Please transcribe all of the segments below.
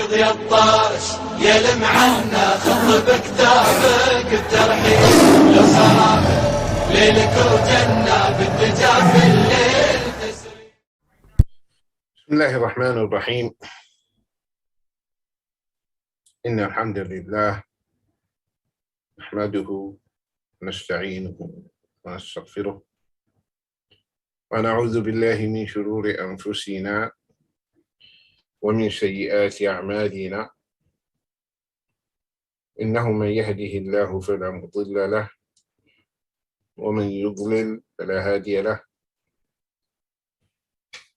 فيض يا الطارش يلم عنا خط بكتابك الترحيب لو صرافة ليلك وجنة بالدجا في الليل تسري. بسم الله الرحمن الرحيم. إن الحمد لله نحمده ونستعينه ونستغفره ونعوذ بالله من شرور أنفسنا ومن سيئات أعمالنا. إنه من يهده الله فلا مضل له ومن يضلل فلا هادي له،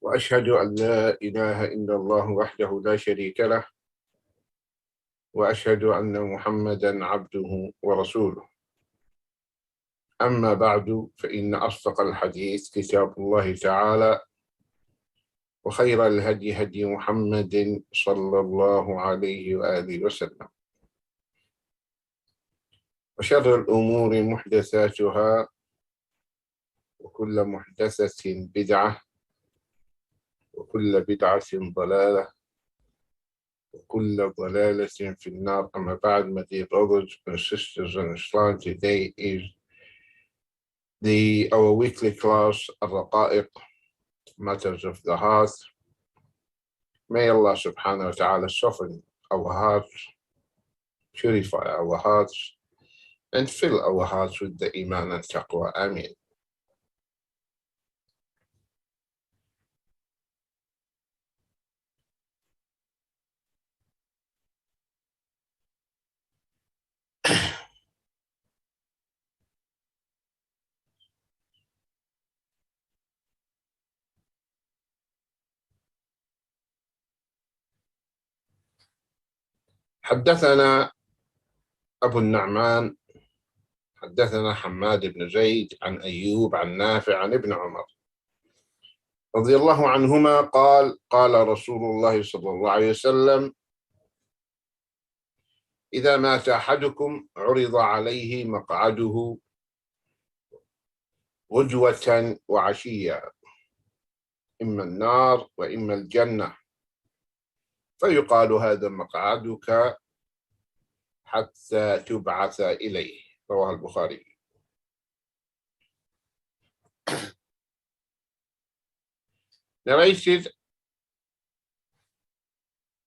وأشهد أن لا إله إلا الله وحده لا شريك له، وأشهد أن محمدًا عبده ورسوله. أما بعد، فإن أصدق الحديث كتاب الله تعالى، وخير الهدي هدي محمد صلى الله عليه وآله وسلم، وشر الأمور محدثاتها، وكل محدثة بدعة، وكل بدعة ضلالة، وكل ضلالة في النار. أما بعد, my dear brothers and sisters in Islam, today is our weekly class, Al-Raqa'iq, Matters of the Heart. May Allah subhanahu wa ta'ala soften our hearts, purify our hearts, and fill our hearts with the Iman and Taqwa. Ameen. حدثنا أبو النعمان حدثنا حماد بن زيد عن أيوب عن نافع عن ابن عمر رضي الله عنهما قال: قال رسول الله صلى الله عليه وسلم: إذا مات أحدكم عرض عليه مقعده غدوة وعشيا، إما النار وإما الجنة، فيقال هذا مقعدك حتى تبعث إليه. رواه البخاري. Narrated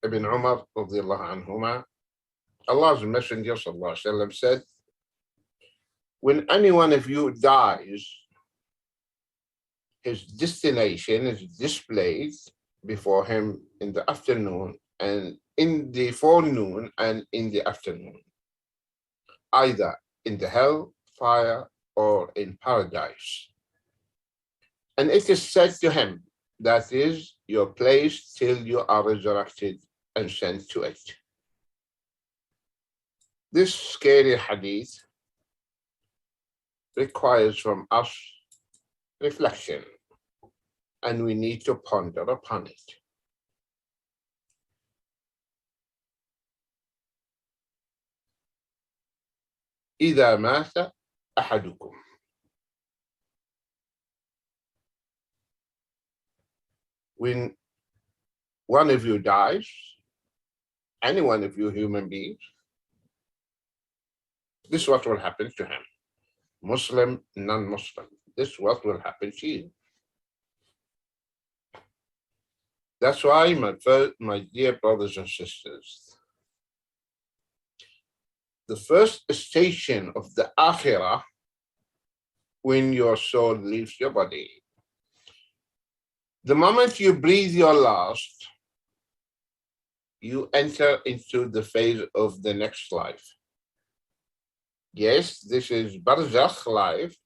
Ibn Umar radiallahu anhuma, Allah's Messenger sallallahu alaihi wasallam said, when any one of you dies, his destination is displayed before him in the afternoon and in the forenoon and in the afternoon, either in the hell fire or in paradise. And it is said to him, that is your place till you are resurrected and sent to it. This scary hadith requires from us reflection, and we need to ponder upon it. إذا مات أحدكم. When one of you dies, any one of you human beings, this is what will happen to him. Muslim, non-Muslim, this is what will happen to you. That's why, my dear brothers and sisters, the first station of the Akhirah, when your soul leaves your body, the moment you breathe your last, you enter into the phase of the next life. Yes, this is Barzakh life,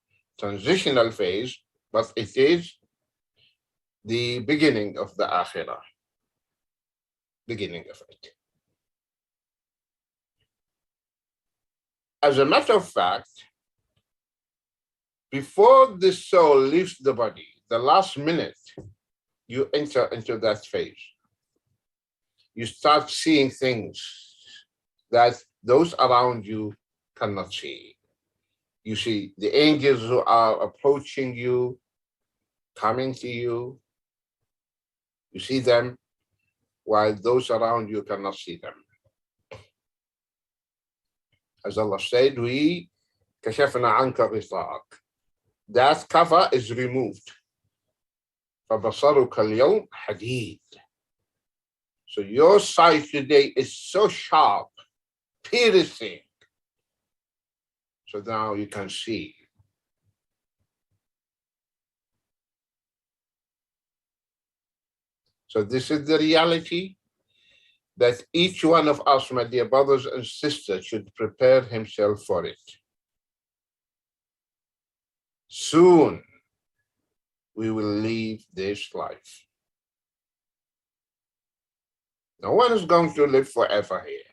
transitional phase, but it is the beginning of the Akhirah, beginning of it. As a matter of fact, before the soul leaves the body, the last minute, you enter into that phase. You start seeing things that those around you cannot see. You see the angels who are approaching you, coming to you. You see them. while those around you cannot see them. As Allah said, we كشفنا عنك غطاءك. That cover is removed. فبصرك اليوم حديد. So your sight today is so sharp, piercing. So now you can see. So this is the reality that each one of us, my dear brothers and sisters, should prepare himself for it. Soon we will leave this life. No one is going to live forever here.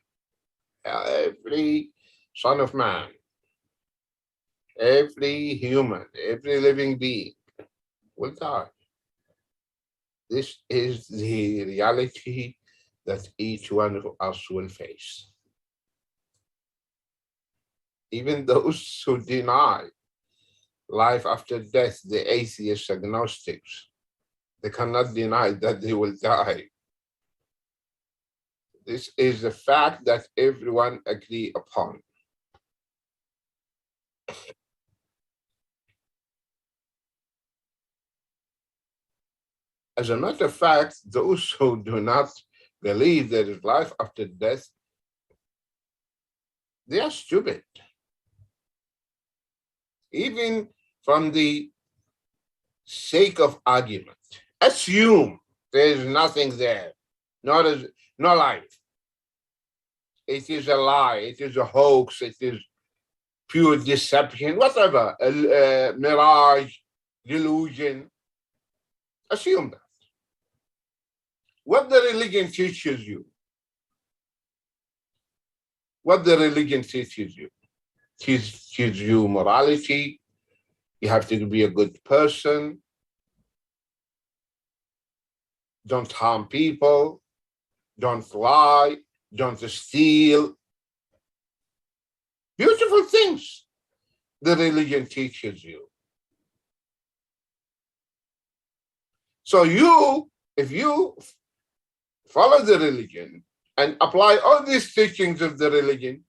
Every son of man, every human, every living being will die. This is the reality that each one of us will face. Even those who deny life after death, the atheists, agnostics, they cannot deny that they will die. This is a fact that everyone agree upon. As a matter of fact, those who do not believe there is life after death, they are stupid. Even from the sake of argument, assume there is nothing there, no life. It is a lie, it is a hoax, it is pure deception, whatever, mirage, delusion. Assume that. What the religion teaches you, teaches you morality. You have to be a good person. Don't harm people. Don't lie. Don't steal. Beautiful things the religion teaches you. So if you follow the religion and apply all these teachings of the religion,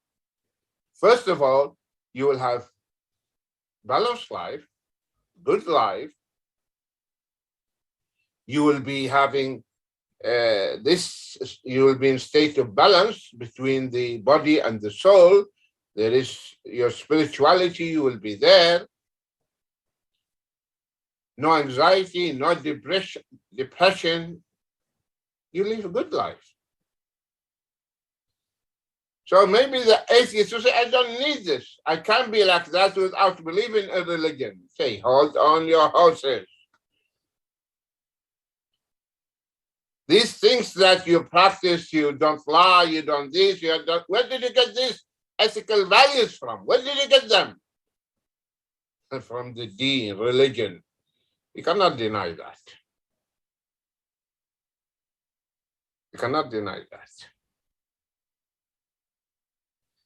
first of all, you will have balanced life, good life. You will be having you will be in state of balance between the body and the soul. There is your spirituality, you will be there. No anxiety, no depression. You live a good life. So maybe the atheist will say, I don't need this. I can't be like that without believing in religion. Say, hold on your horses. These things that you practice, you don't lie, you don't this, you don't. Where did you get these ethical values from? Where did you get them? From the deen, religion. You cannot deny that. You cannot deny that.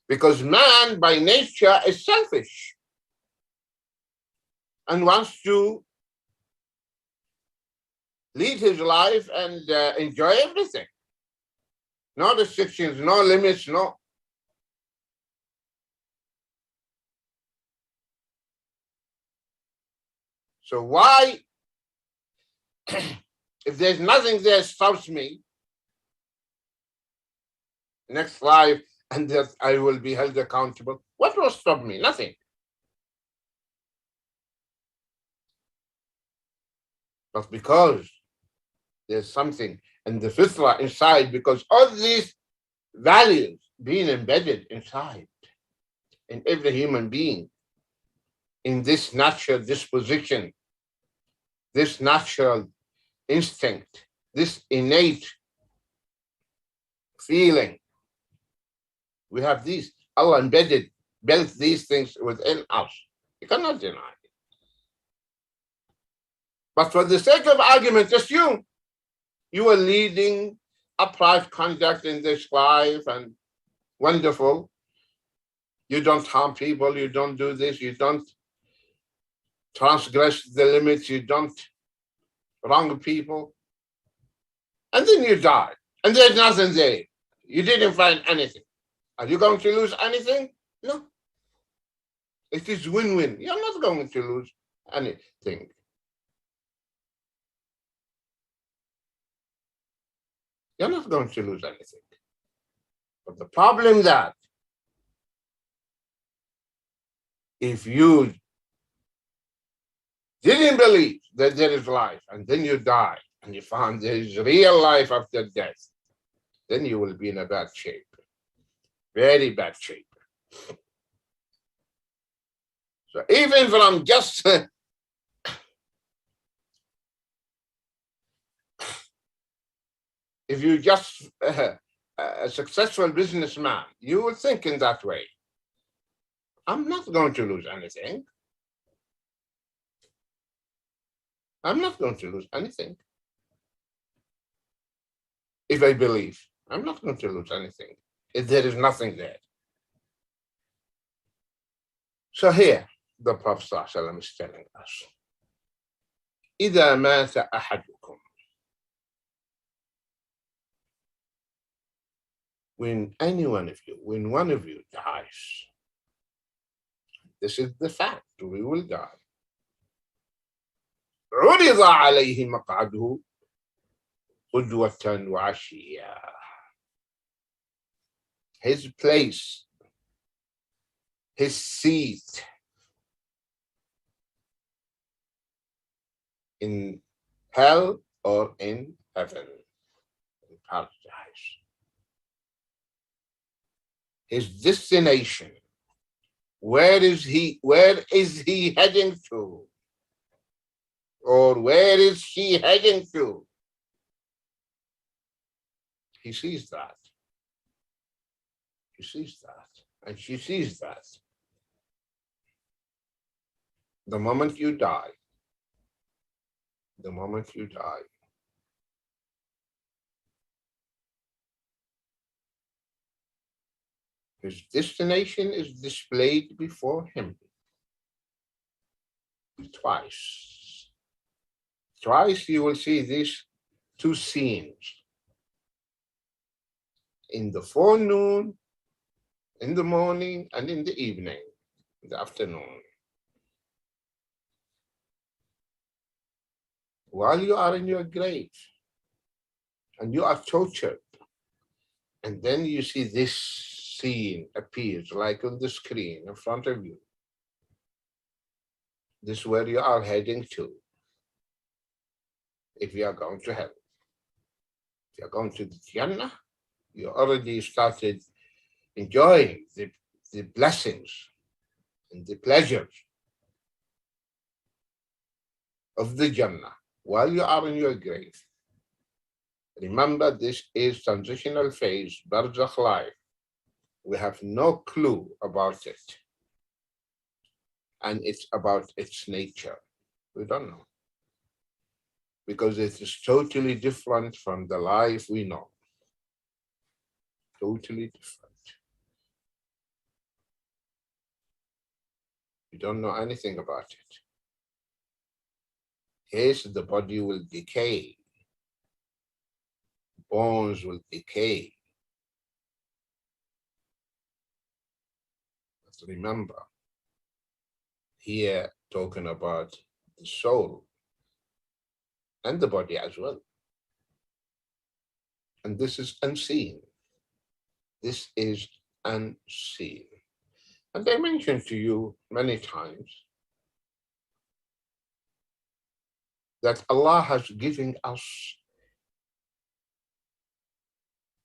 Because man by nature is selfish and wants to lead his life and enjoy everything. No restrictions, no limits, no. So why, if there's nothing there stops me, next life, and that I will be held accountable, what will stop me? Nothing. But because there's something in the Fitrah inside, because all these values being embedded inside in every human being, in this natural disposition, this natural instinct, this innate feeling. We have these, Allah built these things within us. You cannot deny it. But for the sake of argument, assume you are leading upright conduct in this life and wonderful. You don't harm people, you don't do this, you don't transgress the limits, you don't wrong people. And then you die. and there's nothing there. You didn't find anything. Are you going to lose anything? No. It is win-win. You're not going to lose anything. You're not going to lose anything. But the problem that if you didn't believe that there is life and then you die and you found there is real life after death, then you will be in a bad shape. Very bad shape. So even from just if you just a successful businessman, you will think in that way. I'm not going to lose anything. I'm not going to lose anything. If I believe, I'm not going to lose anything. If there is nothing there. So here, the Prophet ﷺ is telling us, إِذَا مَاتَ أَحَدُكُمْ, when any one of you, when one of you dies, this is the fact, we will die. عُرِضَ عَلَيْهِ مَقْعَدُهُ غُدْوَةً وَعَشِيًّا. His place, his seat in hell or in heaven, in paradise. His destination, where is he heading to? Or where is she heading to? He sees that. He sees that. And she sees that. The moment you die, his destination is displayed before him. Twice. Twice you will see these two scenes. In the forenoon, in the morning, and in the evening, in the afternoon. While you are in your grave and you are tortured, and then you see this scene appears like on the screen in front of you. This is where you are heading to. If you are going to hell, if you are going to the Jannah, you already started enjoying the blessings and the pleasures of the Jannah while you are in your grave. Remember, this is transitional phase, barzakh life. We have no clue about it. And it's about its nature. We don't know. Because it is totally different from the life we know. Totally different. We don't know anything about it. Yes, the body will decay. Bones will decay. But remember, here talking about the soul and the body as well. And this is unseen. This is unseen. And I mentioned to you many times that Allah has given us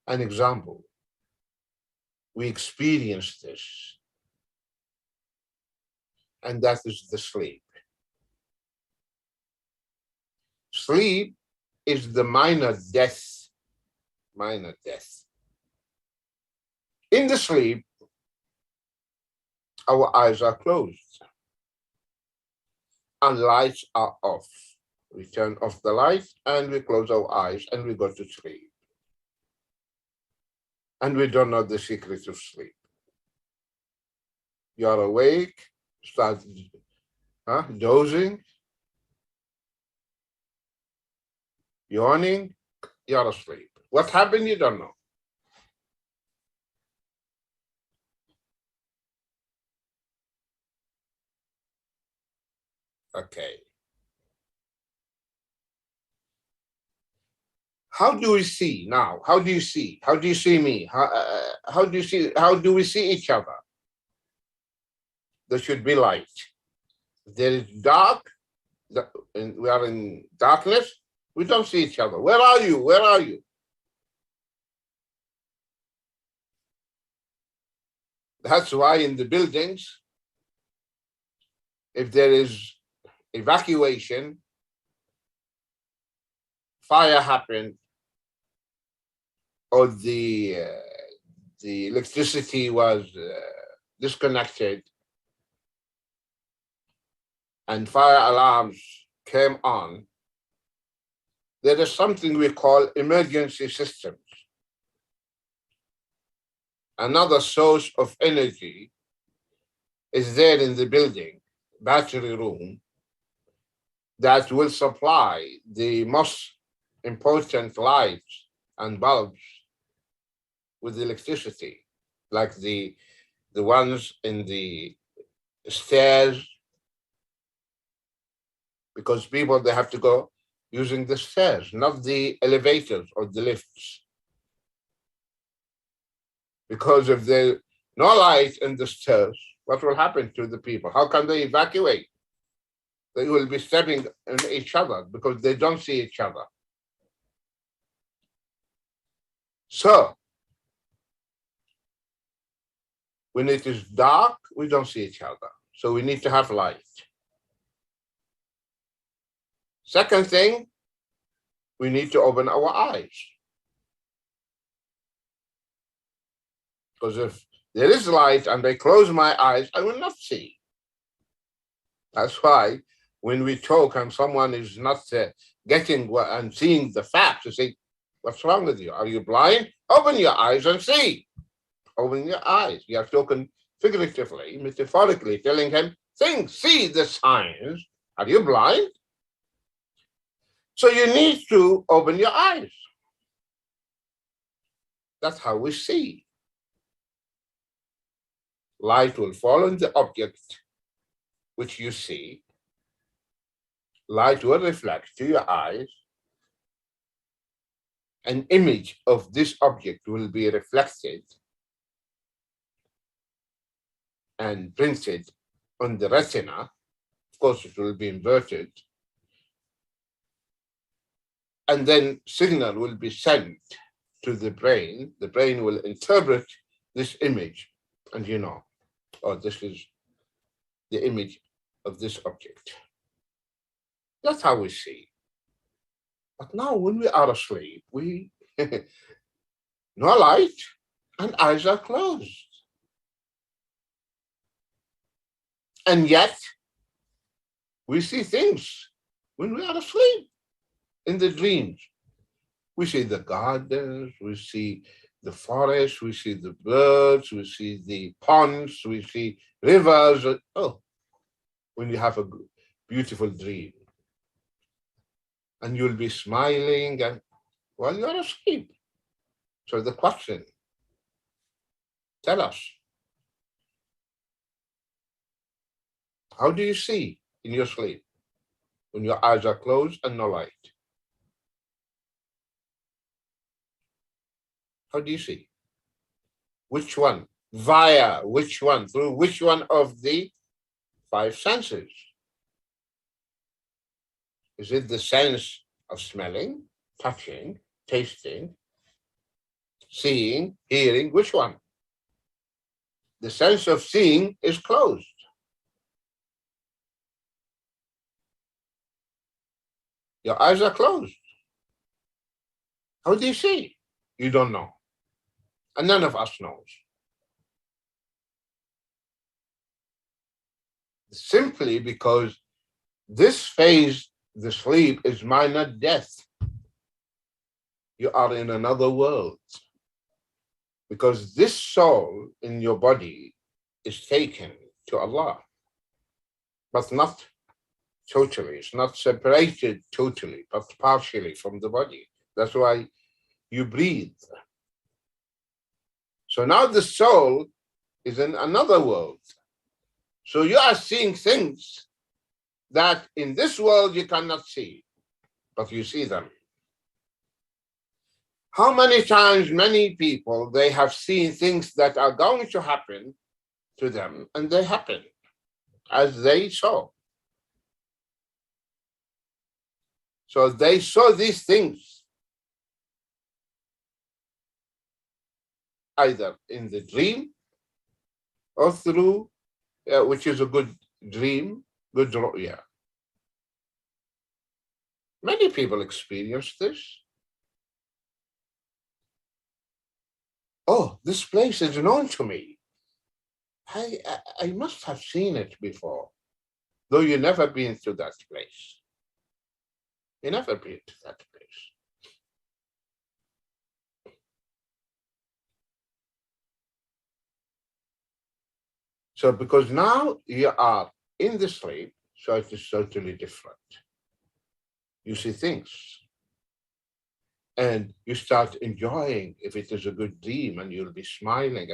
an example. We experience this, and that is the sleep. Sleep is the minor death. Minor death. In the sleep, our eyes are closed and lights are off. We turn off the light and we close our eyes and we go to sleep. And we don't know the secret of sleep. You are awake, start dozing, yawning, you're asleep. What happened, you don't know. Okay. How do we see now? How do you see? How do you see me? How do you see? How do we see each other? There should be light. If there is dark, and we are in darkness, we don't see each other. Where are you? Where are you? That's why in the buildings, if there is evacuation, fire happened, or the electricity was disconnected, and fire alarms came on, there is something we call emergency systems. Another source of energy is there in the building, battery room, that will supply the most important lights and bulbs with electricity, like the ones in the stairs, because people, they have to go using the stairs, not the elevators or the lifts. Because if there's no light in the stairs, what will happen to the people? How can they evacuate? They will be stepping on each other because they don't see each other. So, when it is dark, we don't see each other. So we need to have light. Second thing, we need to open our eyes. Because if there is light and I close my eyes, I will not see. That's why when we talk and someone is not getting and seeing the facts, you say, what's wrong with you? Are you blind? Open your eyes and see. Open your eyes. You are talking figuratively, metaphorically, telling him, see the signs. Are you blind? So you need to open your eyes. That's how we see. Light will fall on the object which you see. Light will reflect to your eyes. An image of this object will be reflected and printed on the retina. Of course, it will be inverted. And then signal will be sent to the brain. The brain will interpret this image, and you know, oh, this is the image of this object. That's how we see. But now when we are asleep, we no light and eyes are closed. And yet, we see things when we are asleep. In the dreams, we see the gardens, we see the forest, we see the birds, we see the ponds, we see rivers. Oh, when you have a beautiful dream. And you'll be smiling and while you're asleep. So the question, tell us, how do you see in your sleep when your eyes are closed and no light? How do you see? Which one? Via which one? Through which one of the 5 senses? Is it the sense of smelling, touching, tasting, seeing, hearing? Which one? The sense of seeing is closed. Your eyes are closed. How do you see? You don't know. And none of us knows. Simply because this phase, the sleep, is minor death. You are in another world. Because this soul in your body is taken to Allah, but not totally. It's not separated totally, but partially from the body. That's why you breathe. So now the soul is in another world. So you are seeing things that in this world you cannot see, but you see them. How many times many people, they have seen things that are going to happen to them, and they happen as they saw. So they saw these things either in the dream or through, which is a good dream, good ru'ya. Many people experience this. Oh, this place is known to me. I must have seen it before, though you never been to that place. You never been to that place. So because now you are in the sleep, so it is totally different. You see things. And you start enjoying if it is a good dream, and you'll be smiling.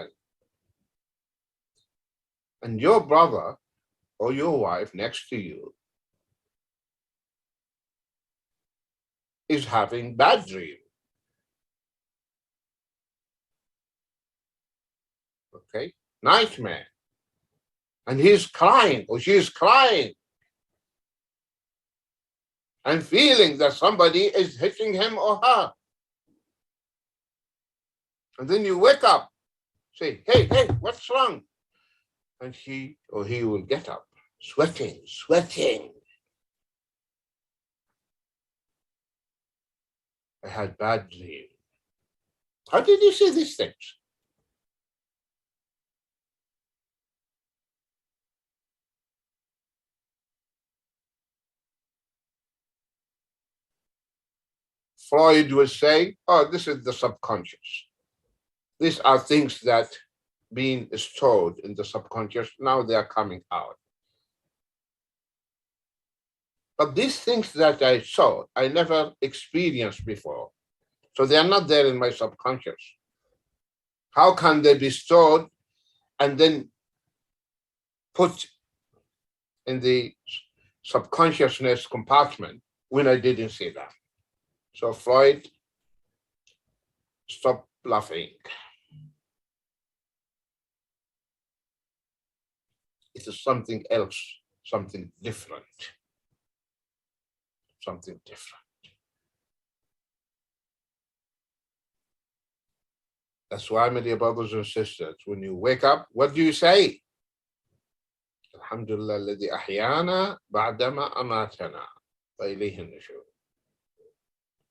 And your brother or your wife next to you is having bad dream. Okay? Nightmare. And he's crying or she's crying and feeling that somebody is hitting him or her. And then you wake up, say, hey, what's wrong? And she or he will get up, sweating. I had bad dream. How did you see these things? Freud would say, oh, this is the subconscious. These are things that being stored in the subconscious, now they are coming out. But these things that I saw, I never experienced before. So they are not there in my subconscious. How can they be stored and then put in the subconsciousness compartment when I didn't see that? So Freud stopped laughing. It is something else, something different. Something different. That's why, my dear brothers and sisters, when you wake up, what do you say? Alhamdulillah alladhi ahyana ba'dama amatana wa ilayhi nushur.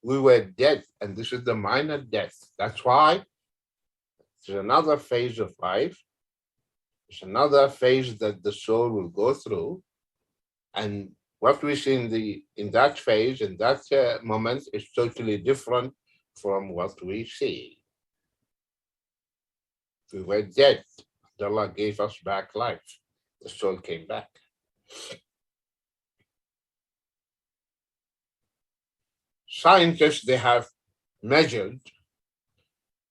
We were dead, and this is the minor death. That's why it's another phase of life. It's another phase that the soul will go through, and what we see in that phase, in that moment, is totally different from what we see. We were dead. Allah gave us back life. The soul came back. Scientists, they have measured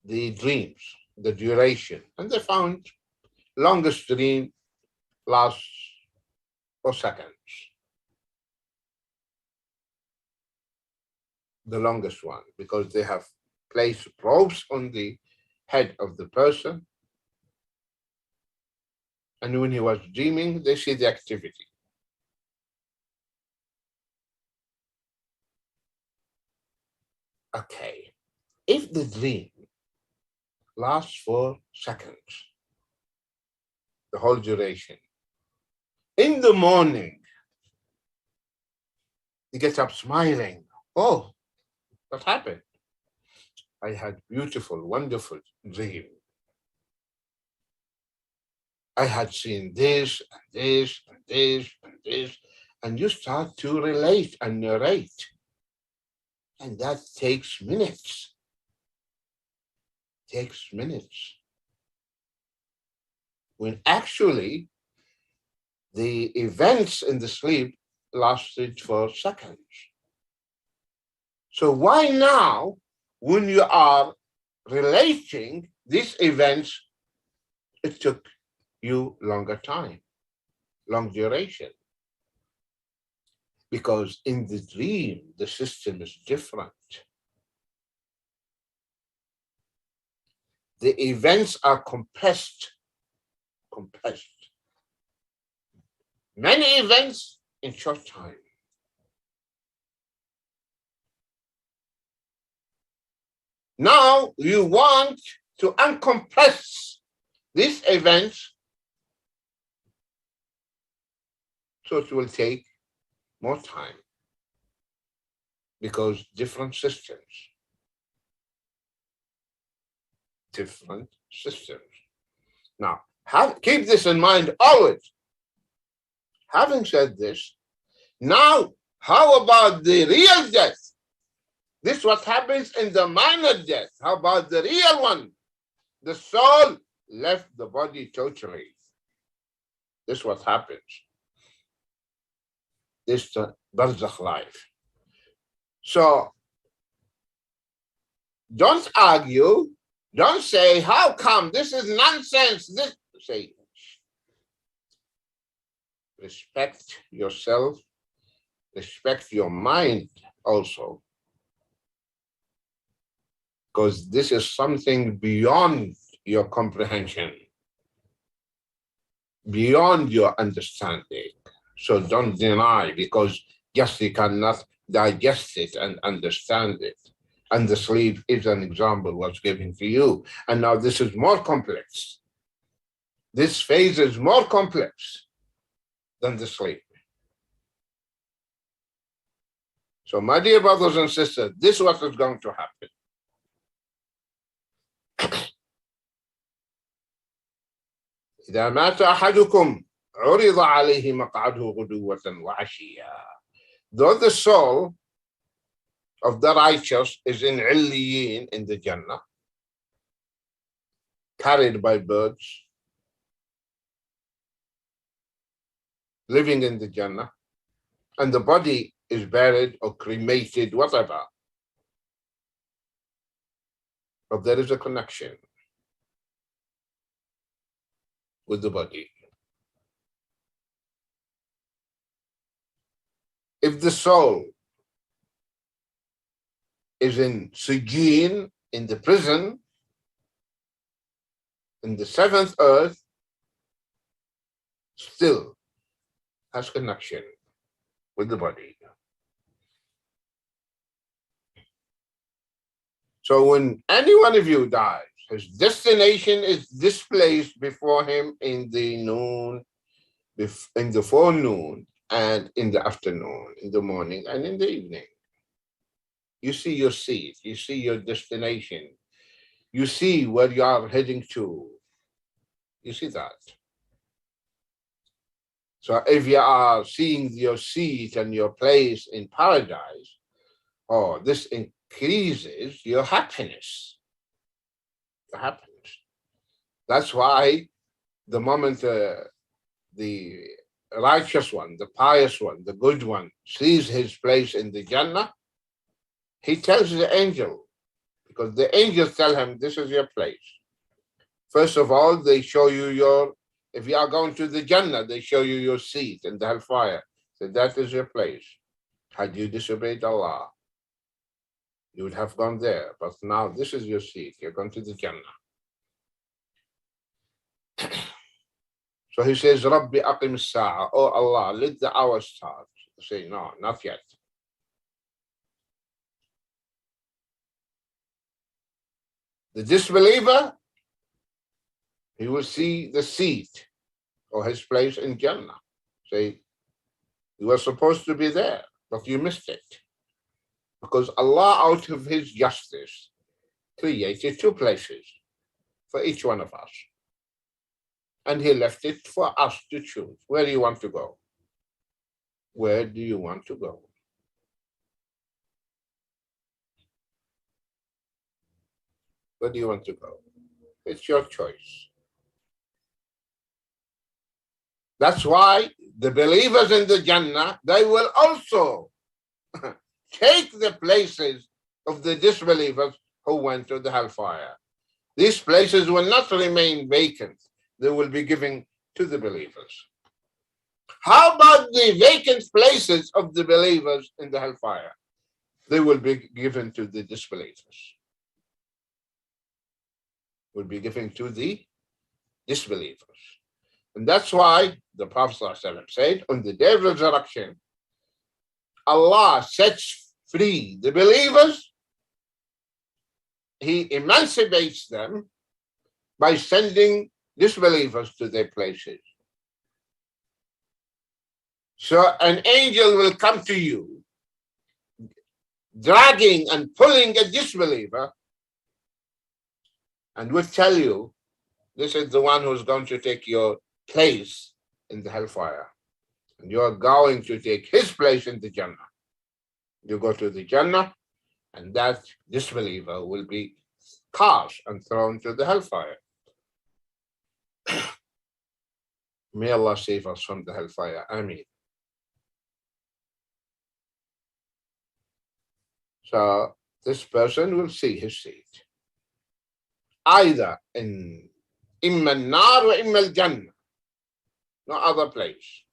the dreams, the duration, and they found longest dream lasts 4 seconds. The longest one, because they have placed probes on the head of the person, and when he was dreaming, they see the activity. Okay, if the dream lasts 4 seconds, the whole duration, in the morning, he gets up smiling. Oh, what happened? I had beautiful, wonderful dream. I had seen this and this and this and this, and you start to relate and narrate. And that takes minutes. Takes minutes. When actually the events in the sleep lasted for seconds. So why now when you are relating these events, it took you longer time, long duration. Because in the dream, the system is different. The events are compressed. Many events in short time. Now you want to uncompress these events, so it will take more time because different systems. Now, keep this in mind always. Having said this, now how about the real death? This is what happens in the minor death. How about the real one? The soul left the body totally. This is what happens. This is the barzakh life. So don't argue. Don't say, how come? This is nonsense. Say, respect yourself. Respect your mind also. Because this is something beyond your comprehension, beyond your understanding. So don't deny, because just you cannot digest it and understand it. And the sleep is an example was given to you. And now this is more complex. This phase is more complex than the sleep. So my dear brothers and sisters, this is what is going to happen. إذا مات أحدكم عرض عليه مقعده غدوة وعشيا. Though the soul of the righteous is in Illiyin, in the Jannah, carried by birds, living in the Jannah, and the body is buried or cremated, whatever. But there is a connection with the body. If the soul is in Sijin, in the prison, in the seventh earth, still has connection with the body. So when any one of you dies, his destination is displaced before him in the noon, in the forenoon, and in the afternoon, in the morning, and in the evening. You see your seat, you see your destination, you see where you are heading to. You see that. So if you are seeing your seat and your place in paradise, oh, this increases your happiness. Your happiness. That's why the moment the righteous one, the pious one, the good one sees his place in the Jannah, he tells the angel, because the angels tell him, this is your place. First of all, they show you if you are going to the Jannah, they show you your seat in the hellfire. So that is your place. Had you disobeyed Allah, you would have gone there. But now this is your seat. You're going to the Jannah. So he says, Rabbi aqim as-sa'a. Oh Allah, let the hour start. Say, no, not yet. The disbeliever, he will see the seat or his place in Jannah. Say, you were supposed to be there, but you missed it. Because Allah, out of his justice, created two places for each one of us. And he left it for us to choose. Where do you want to go? Where do you want to go? Where do you want to go? It's your choice. That's why the believers in the Jannah, they will also take the places of the disbelievers who went to the hellfire. These places will not remain vacant. They will be given to the believers. How about the vacant places of the believers in the hellfire? They will be given to the disbelievers. Will be given to the disbelievers. And that's why the Prophet ﷺ said, on the day of resurrection, Allah sets free the believers. He emancipates them by sending disbelievers to their places. So an angel will come to you, dragging and pulling a disbeliever, and will tell you, this is the one who's going to take your place in the hellfire. And you're going to take his place in the Jannah. You go to the Jannah, and that disbeliever will be cast and thrown to the hellfire. May Allah save us from the hellfire. Ameen. So this person will see his seat, either in imma al-nar or imma al-jannah, no other place.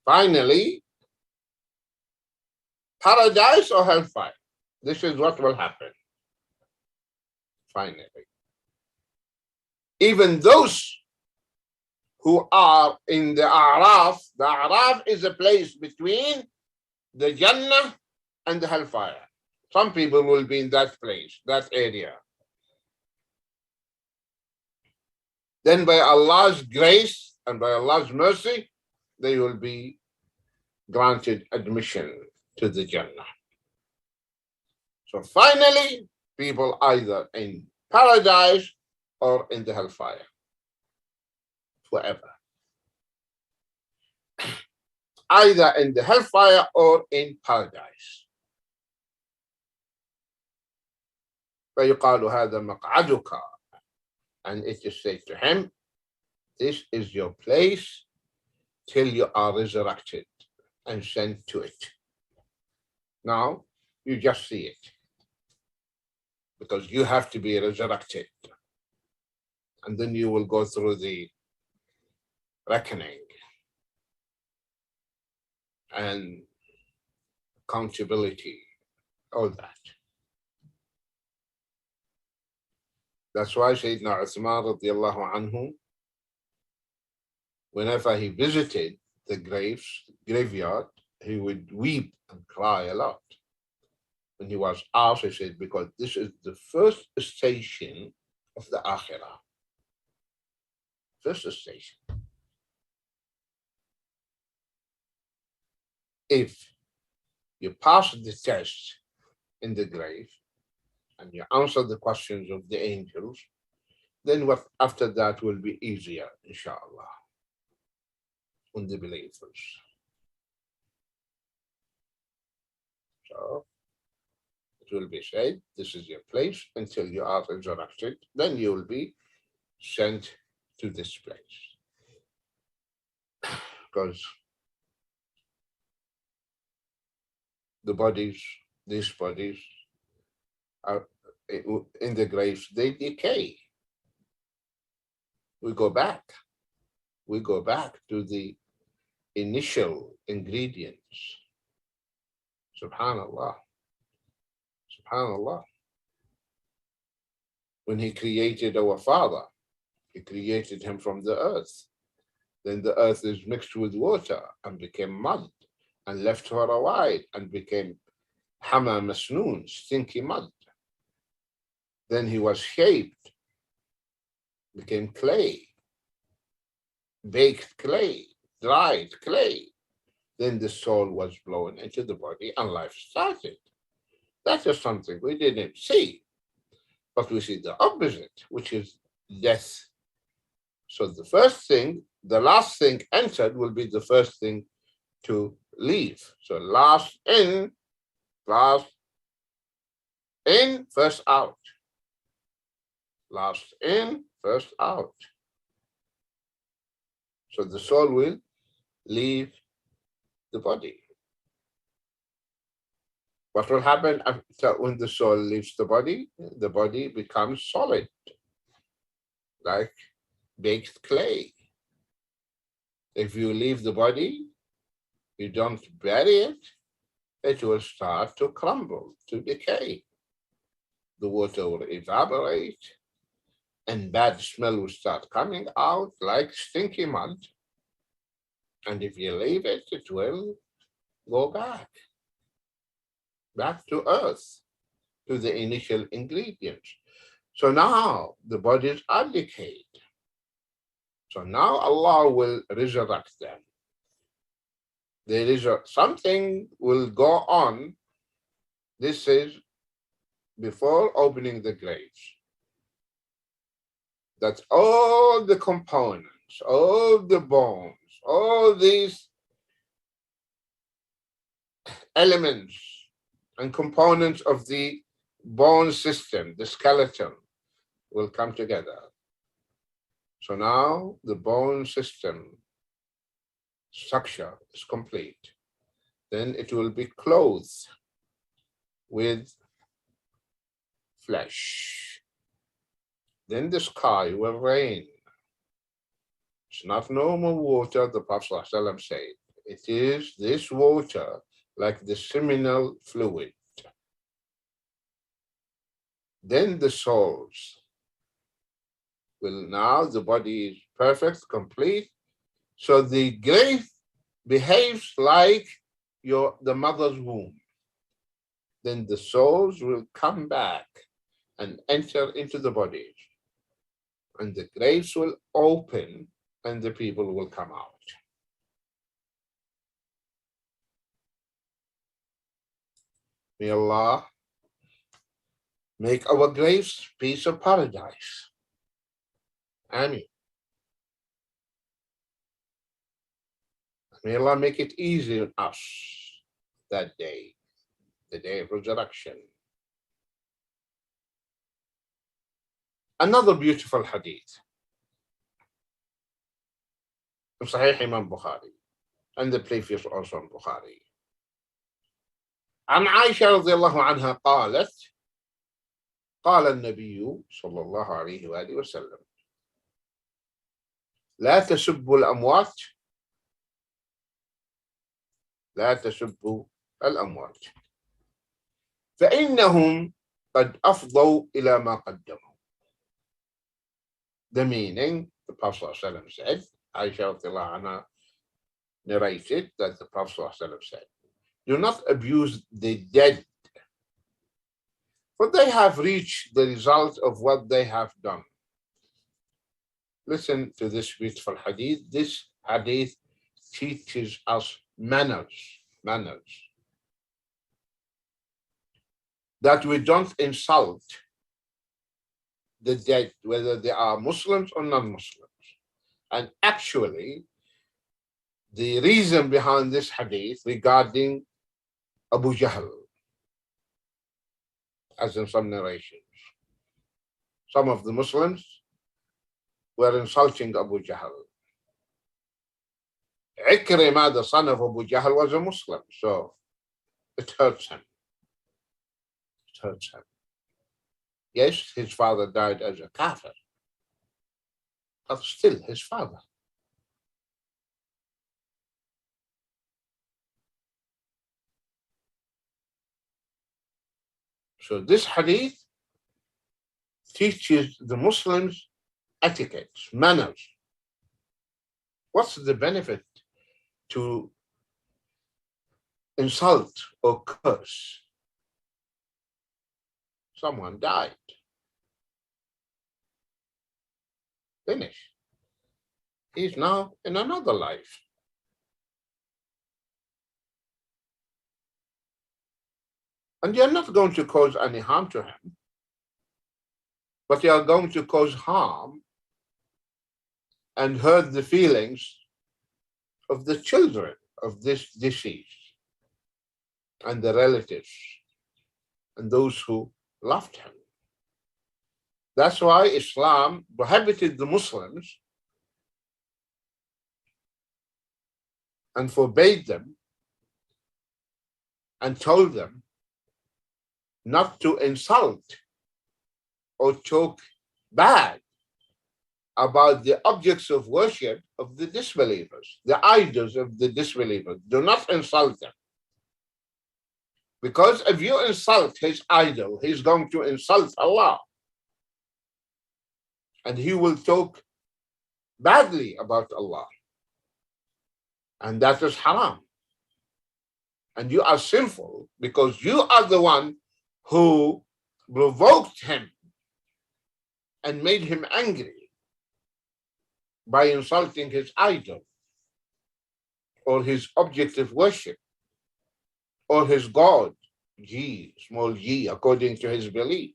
Finally, paradise or hellfire. This is what will happen. Finally, even those who are in the A'raf is a place between the Jannah and the hellfire. Some people will be in that place, that area. Then by Allah's grace and by Allah's mercy, they will be granted admission to the Jannah. So finally, people either in paradise or in the hellfire. Forever. Either in the hellfire or in paradise. فيقال هذا مقعدك, and it is said to him, this is your place till you are resurrected and sent to it. Now you just see it, because you have to be resurrected, and then you will go through the reckoning and accountability, all that. That's why Sayyidina Uthman radiallahu anhu, whenever he visited the graveyard, he would weep and cry a lot. When he was asked, he said, because this is the first station of the Akhirah. First station. If you pass the test in the grave and you answer the questions of the angels, then what after that will be easier, inshallah, on the believers. So it will be said, this is your place until you are resurrected, then you will be sent to this place. Because the bodies, these bodies, are in the graves, they decay. We go back. We go back to the initial ingredients. Subhanallah. Subhanallah. When he created our father, he created him from the earth. Then the earth is mixed with water and became mud, and left for a while and became hama masnoon, stinky mud. Then he was shaped, became clay, baked clay, dried clay. Then the soul was blown into the body and life started. That is something we didn't see, but we see the opposite, which is death. So the first thing, the last thing entered will be the first thing to leave. So last in, first out. Last in, first out. So the soul will leave the body. What will happen after when the soul leaves the body? The body becomes solid, like baked clay. If you leave the body, you don't bury it, it will start to crumble, to decay. The water will evaporate, and bad smell will start coming out like stinky mud. And if you leave it, it will go back to earth, to the initial ingredients. So now the bodies are decayed. So now Allah will resurrect them. Something will go on. This is before opening the graves. That all the components, all the bones, all these elements and components of the bone system, the skeleton, will come together. So now the bone system structure is complete. Then it will be clothed with flesh. Then the sky will rain. It's not normal water, the Prophet ﷺ said. It is this water, like the seminal fluid. Then the souls will, now the body is perfect, complete. So the grave behaves like the mother's womb. Then the souls will come back and enter into the bodies. And the graves will open and the people will come out. May Allah make our graves piece of paradise. Ameen. May Allah make it easy on us that day, the day of resurrection. Another beautiful hadith of Sahih Imam Bukhari, and the previous also in Bukhari. عن عائشة رضي الله عنها قالت قال النبي صلى الله عليه وآله وسلم لا تسبوا الأموات لا تسبوا الأموات فإنهم قد أفضوا إلى ما قدموا. The meaning, the Prophet ﷺ said, Aisha radiallahu anha narrated that the Prophet ﷺ said, do not abuse the dead, for they have reached the result of what they have done. Listen to this beautiful hadith. This hadith teaches us manners. That we don't insult the dead, whether they are Muslims or non-Muslims. And actually, the reason behind this hadith regarding Abu Jahl, as in some narrations, some of the Muslims were insulting Abu Jahl. Ikrimah, the son of Abu Jahl, was a Muslim, so it hurts him. It hurts him. Yes, his father died as a kafir, but still his father. So this hadith teaches the Muslims etiquettes, manners. What's the benefit to insult or curse? Someone died. Finish. He's now in another life. And you're not going to cause any harm to him, but you are going to cause harm and hurt the feelings of the children of this deceased and the relatives and those who loved him. That's why Islam prohibited the Muslims and forbade them and told them not to insult or talk bad about the objects of worship of the disbelievers, the idols of the disbelievers. Do not insult them. Because if you insult his idol, he's going to insult Allah. And he will talk badly about Allah. And that is haram. And you are sinful because you are the one who provoked him and made him angry by insulting his idol or his object of worship or his God, G, small g, according to his belief.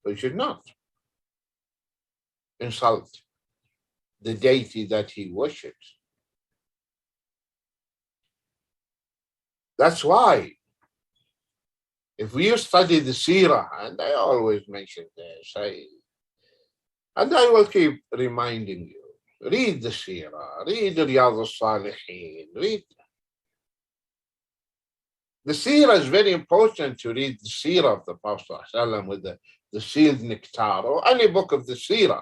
So you should not insult the deity that he worships. That's why if we study the seerah, and I always mention this, and I will keep reminding you, read the seerah, read Riyadh al-Salihin, read. The seerah is very important to read the seerah of the Prophet ﷺ with the sealed nectar or any book of the seerah,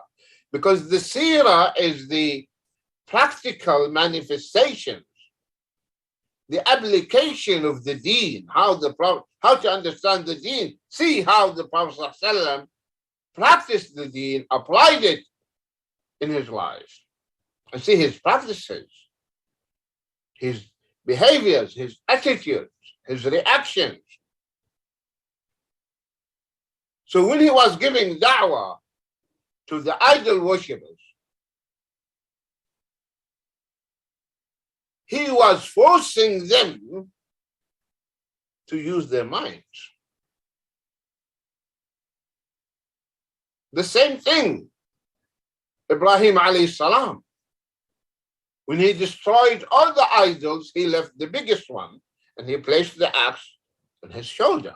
because the seerah is the practical manifestation, the application of the deen, how to understand the deen. See how the Prophet ﷺ practiced the deen, applied it in his life, and see his practices, his behaviors, his attitudes, his reactions. So when he was giving da'wah to the idol worshippers, he was forcing them to use their minds. The same thing, Ibrahim alayhi salam. When he destroyed all the idols, he left the biggest one and he placed the axe on his shoulder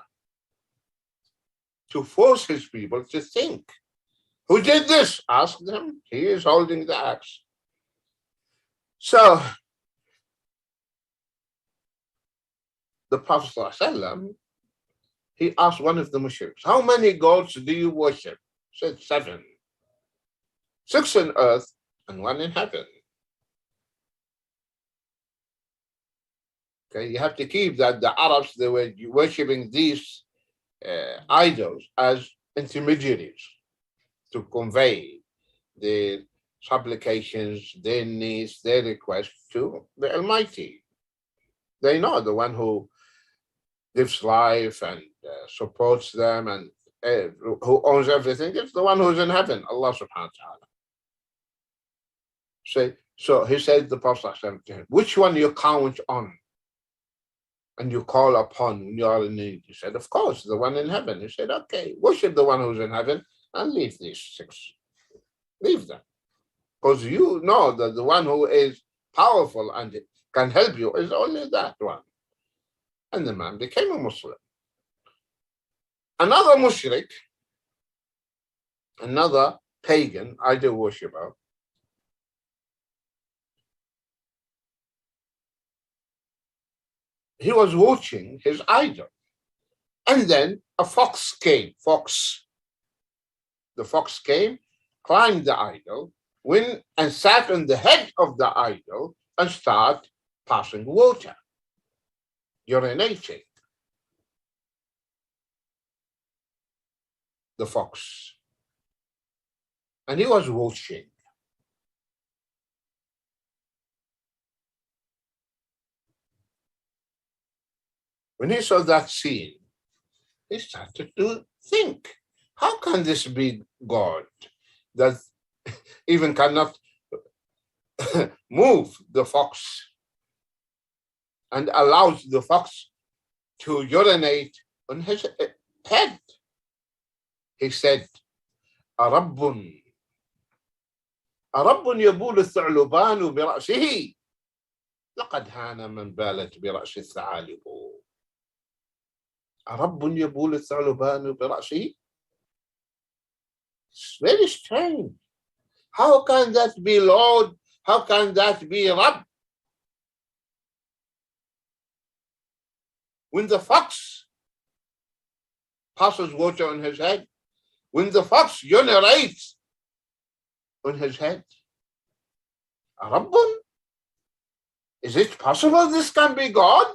to force his people to think. Who did this? Ask them. He is holding the axe. So the Prophet ﷺ, he asked one of the mushriks, how many gods do you worship? He said 7. 6 on earth and 1 in heaven. Okay, you have to keep that the Arabs, they were worshipping these idols as intermediaries to convey their supplications, their needs, their requests to the Almighty. They know the one who gives life and supports them and who owns everything. It's the one who's in heaven, Allah subhanahu wa ta'ala. So he said, the Prophet to him, which one you count on and you call upon when you are in need? He said, of course, the one in heaven. He said, okay, worship the one who's in heaven and leave these 6. Leave them. Because you know that the one who is powerful and can help you is only that one. And the man became a Muslim. Another mushrik, another pagan idol worshipper, he was watching his idol. And then a fox came. The fox came, climbed the idol, went and sat on the head of the idol and started passing water, urinating. The fox. And he was watching. When he saw that scene, he started to think, how can this be God that even cannot move the fox and allows the fox to urinate on his head? He said, أرب يبول الثعلبان برأسه لقد هان من بالت برأس الثعالب. أرب يبول الثعلبان برأسه. It's very strange. How can that be Lord? How can that be Rabb? When the fox passes water on his head, when the fox urinates on his head. Rabbun, is it possible this can be God?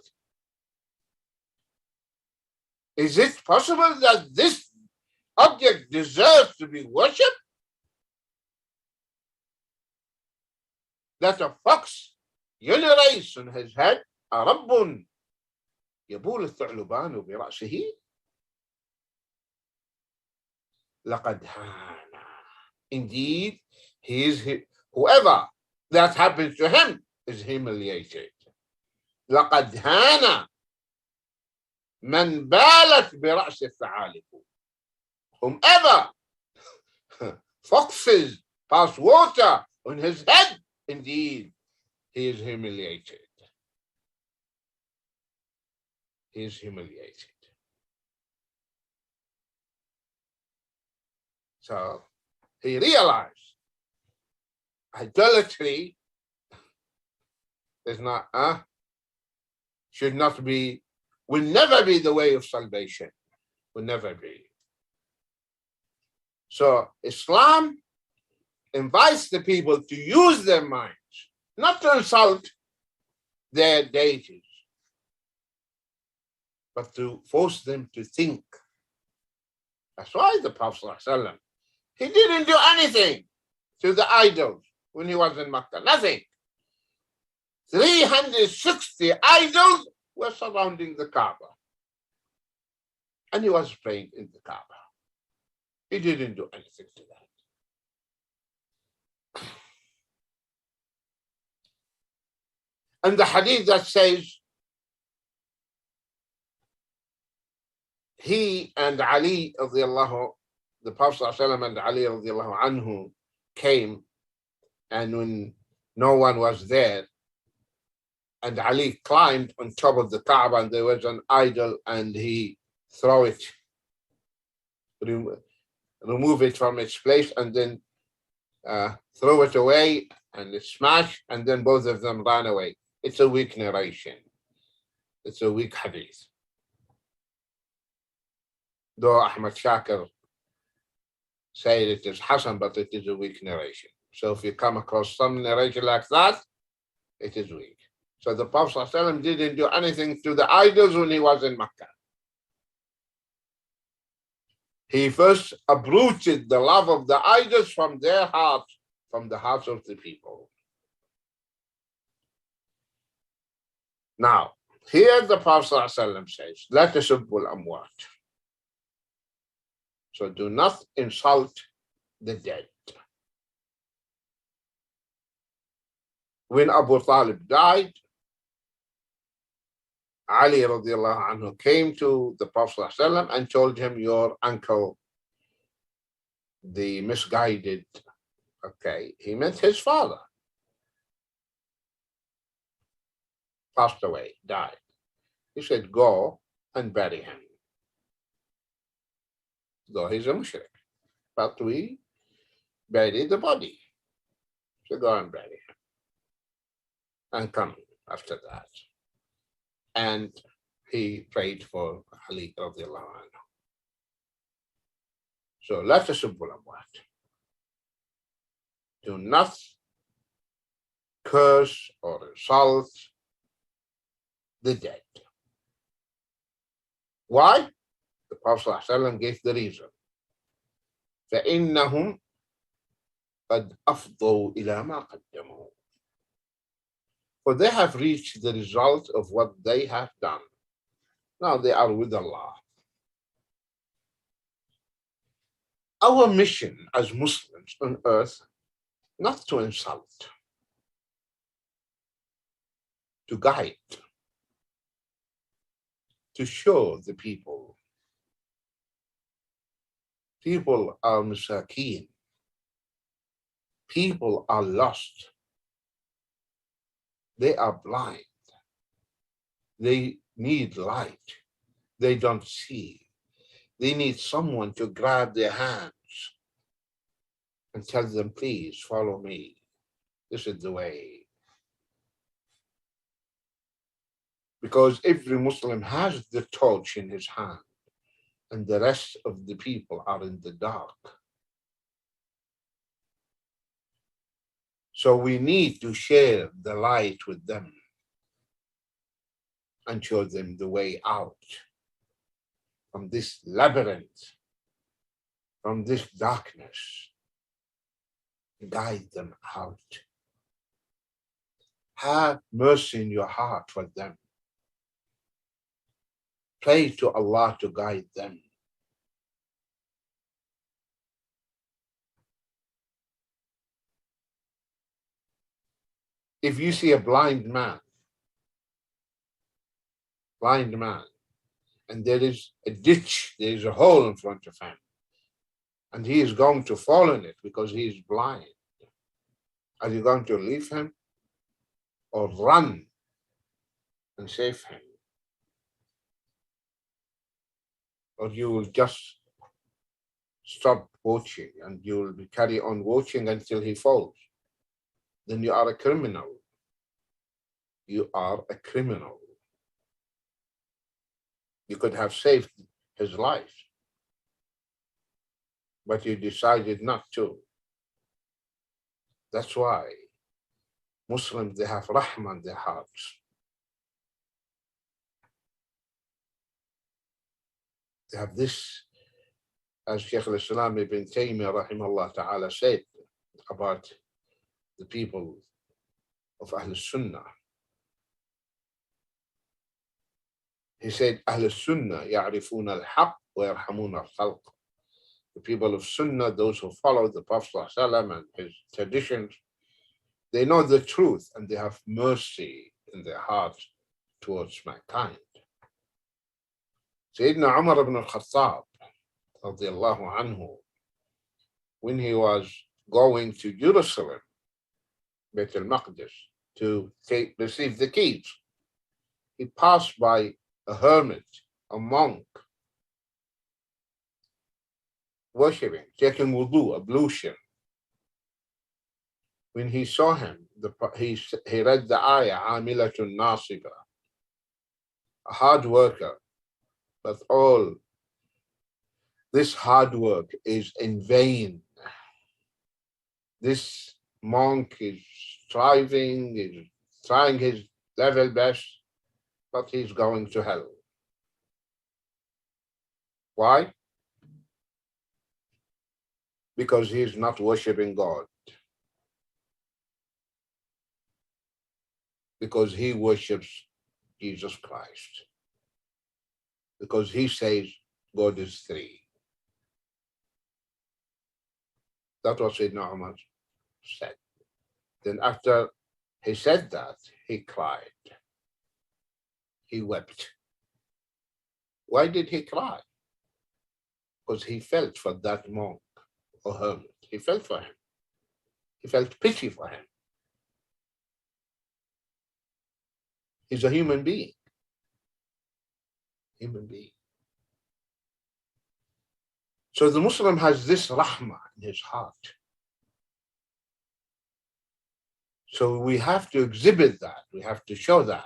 Is it possible that this object deserves to be worshipped? That a fox urinates on his head? رب يبول الثعلبان برأسه لقد هان. Indeed, whoever that happens to him is humiliated. لقد هان من بالت برأس الثعالب. Whomever foxes pass water on his head, indeed, he is humiliated. He is humiliated. So he realized idolatry is not, should not be, will never be the way of salvation. Will never be. So Islam invites the people to use their minds, not to insult their deities, but to force them to think. That's why the Prophet ﷺ, he didn't do anything to the idols when he was in Makkah, nothing. 360 idols were surrounding the Kaaba. And he was praying in the Kaaba. He didn't do anything to that. And the hadith that says, he and Ali radiallahu, the Prophet ﷺ and Ali radiallahu anhu came, and when no one was there, and Ali climbed on top of the Kaaba and there was an idol and he threw it, remove it from its place and then throw it away and it smashed and then both of them ran away. It's a weak narration. It's a weak hadith. Though Ahmad Shakir said it is Hassan, but it is a weak narration. So if you come across some narration like that, it is weak. So the Prophet ﷺ didn't do anything to the idols when he was in Makkah. He first uprooted the love of the idols from their hearts, from the hearts of the people. Now, here the Prophet ﷺ says, "La tasubbu al-amwat." So do not insult the dead. When Abu Talib died, Ali radiallahu anhu came to the Prophet ﷺ and told him, your uncle, the misguided, he meant his father, passed away, died. He said, go and bury him. Though he's a mushrik, but we bury the body. So go and bury him. And come after that. And he prayed for Ali radiallahu anhu. So la tasubbu al-amwat. Do not curse or insult the dead. Why? The Prophet ﷺ gave the reason. فَإِنَّهُمْ قَدْ أَفْضَوْا إِلَى مَا قَدَّمُوا. For they have reached the result of what they have done. Now they are with Allah. Our mission as Muslims on earth, not to insult, to guide, to show the people. People are misakeen. People are lost. They are blind. They need light. They don't see. They need someone to grab their hands and tell them, please follow me. This is the way. Because every Muslim has the torch in his hand. and the rest of the people are in the dark. So we need to share the light with them and show them the way out from this labyrinth, from this darkness. Guide them out. Have mercy in your heart for them. Pray to Allah to guide them. If you see a blind man, and there is a ditch, there is a hole in front of him, and he is going to fall in it because he is blind, are you going to leave him or run and save him? Or you will just stop watching and you will carry on watching until he falls? Then you are a criminal. You are a criminal. You could have saved his life, but you decided not to. That's why Muslims, they have rahmah in their hearts. They have this, as Sheikh al-Islam ibn Taymiyyah rahimahullah ta'ala said about the people of Ahl Sunnah. He said, Ahl Sunnah ya'rifuna al-haq wa yarhamuna al-khalq. The people of Sunnah, those who follow the Prophet ﷺ and his traditions, they know the truth and they have mercy in their hearts towards mankind. Sayyidina Umar ibn al-Khattab, radiallahu anhu, when he was going to Jerusalem, Bayt al-Maqdis, to receive the keys, he passed by a hermit, a monk, worshipping, taking wudu, ablution. When he saw him, he read the ayah, Amilatun Nasiba, a hard worker, but all this hard work is in vain. This monk is striving, is trying his level best, but he's going to hell. Why? Because he is not worshiping God. Because he worships Jesus Christ. Because he says God is three. That's what Sayyidina Umar said. Then after he said that, he cried. He wept. Why did he cry? Because he felt for that monk or hermit. He felt for him. He felt pity for him. He's a human being. Human being. So the Muslim has this rahmah in his heart. So we have to exhibit that. We have to show that.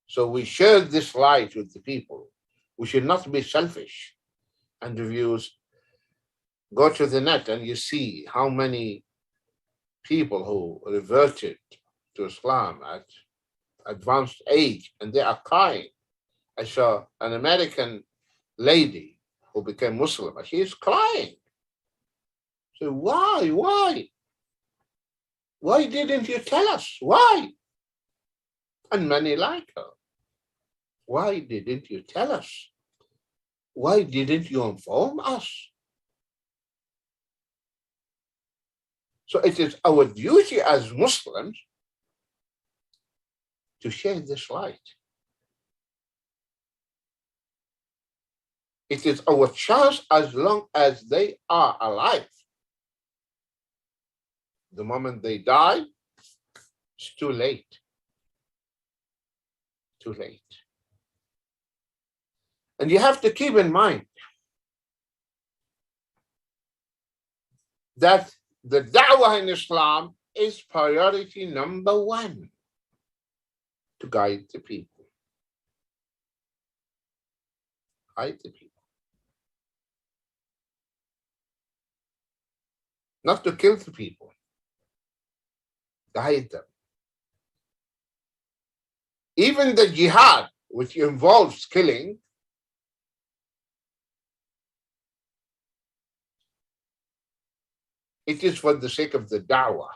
So we share this light with the people. We should not be selfish. And if you go to the net and you see how many people who reverted to Islam at advanced age, and they are crying. I saw an American lady who became Muslim. She is crying. So why? Why didn't you tell us? Why? And many like her. Why didn't you tell us? Why didn't you inform us? So it is our duty as Muslims to share this light. It is our chance as long as they are alive. The moment they die, it's too late. Too late. And you have to keep in mind that the da'wah in Islam is priority number one, to guide the people. Hide the people. Not to kill the people. To hide them. Even the jihad, which involves killing, it is for the sake of the da'wah.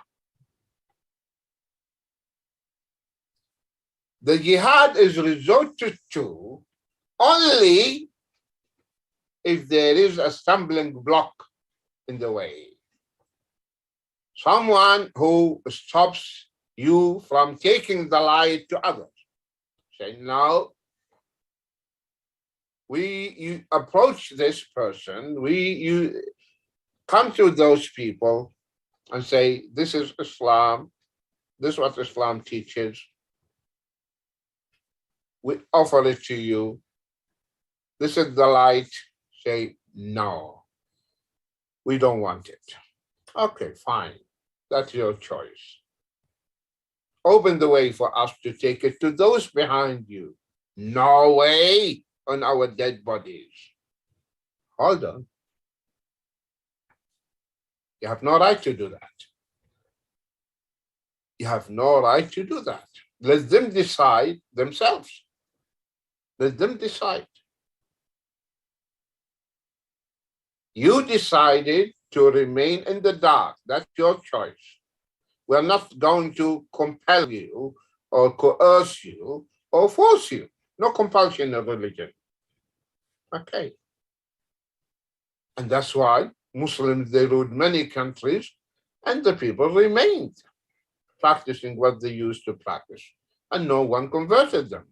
The jihad is resorted to only if there is a stumbling block in the way. Someone who stops you from taking the light to others. Say, no, you approach this person, you come to those people and say, this is Islam, this is what Islam teaches. We offer it to you. This is the light. Say, no, we don't want it. Okay, fine. That's your choice. Open the way for us to take it to those behind you. No way on our dead bodies. Hold on. You have no right to do that. You have no right to do that. Let them decide themselves. Let them decide. You decided to remain in the dark. That's your choice. We're not going to compel you or coerce you or force you. No compulsion of religion. Okay. And that's why Muslims, they ruled many countries and the people remained practicing what they used to practice. And no one converted them.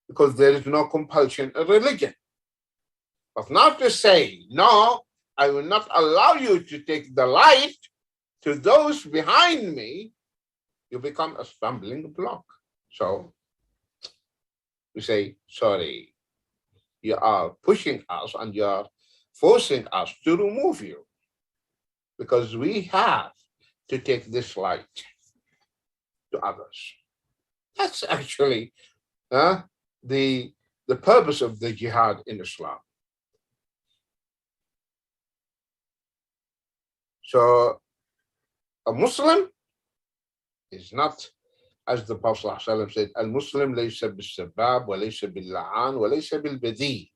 Because there is no compulsion of religion. But not to say, no, I will not allow you to take the light to those behind me, you become a stumbling block. So we say, sorry, you are pushing us and you are forcing us to remove you because we have to take this light to others. That's actually the purpose of the jihad in Islam. So a Muslim is not, as the Prophet ﷺ said, Al-Muslim laysa bil-sabab wa laysa bil-la'an wa laysa bil-badi.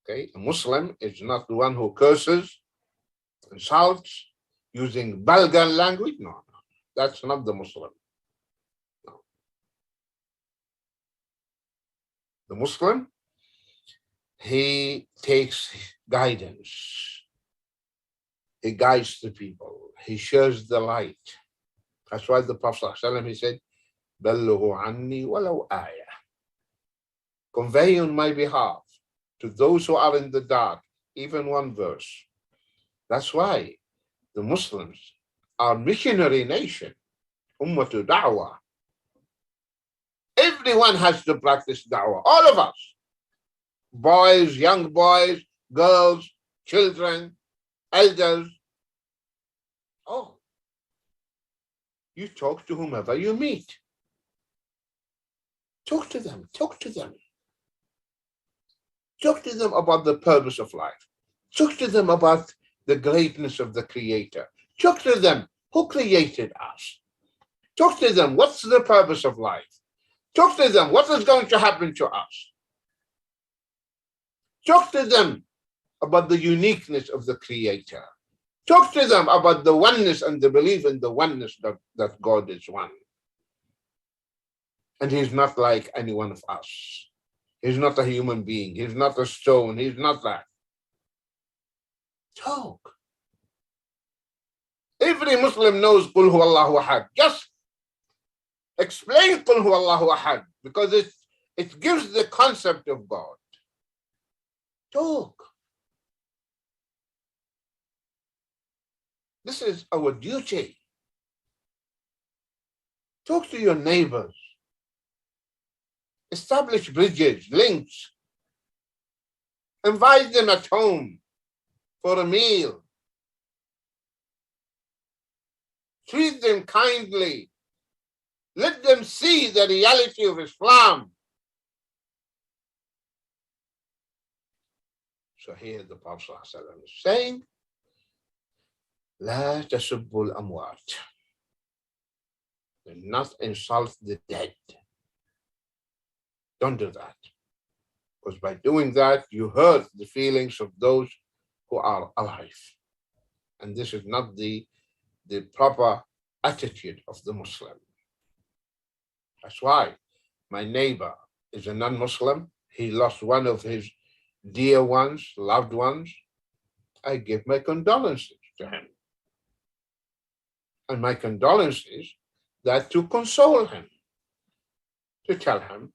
Okay, a Muslim is not the one who curses, insults, using vulgar language. No, that's not the Muslim. No. The Muslim, he takes guidance. He guides the people. He shares the light. That's why the Prophet ﷺ, he said, بَلُّغُوا عَنِّي وَلَوْ آيَةً. Convey on my behalf to those who are in the dark, even one verse. That's why the Muslims are missionary nation, ummatu da'wah. Everyone has to practice da'wah, all of us. Boys, young boys, girls, children, elders. Oh, you talk to whomever you meet. Talk to them, talk to them. Talk to them about the purpose of life. Talk to them about the greatness of the Creator. Talk to them who created us. Talk to them what's the purpose of life. Talk to them what is going to happen to us. Talk to them about the uniqueness of the Creator. Talk to them about the oneness and the belief in the oneness that God is one. And He's not like any one of us. He's not a human being. He's not a stone. He's not that. Talk. Every Muslim knows Qul Huwallahu Ahad. Just explain Qul Huwallahu Ahad because it gives the concept of God. Talk. This is our duty. Talk to your neighbors. Establish bridges, links. Invite them at home for a meal. Treat them kindly. Let them see the reality of Islam. So here the Prophet ﷺ is saying, لا تسبوا الأموات. Do not insult the dead. Don't do that. Because by doing that, you hurt the feelings of those who are alive. And this is not the proper attitude of the Muslim. That's why my neighbor is a non-Muslim. He lost one of his dear ones, loved ones. I give my condolences to him. And my condolences that to console him, to tell him,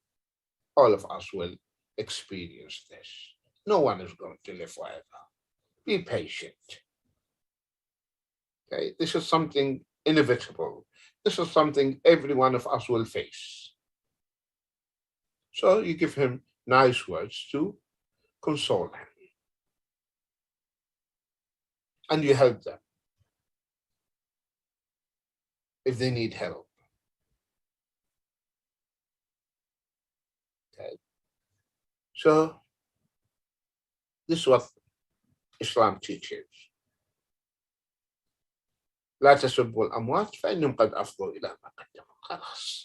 all of us will experience this. No one is going to live forever. Be patient. Okay, this is something inevitable. This is something every one of us will face. So you give him nice words to console him. And you help them if they need help. Okay. So this is what Islam teaches. لا تسبوا الأموات فإنهم قد أفضوا إلى ما قدموا. خلاص.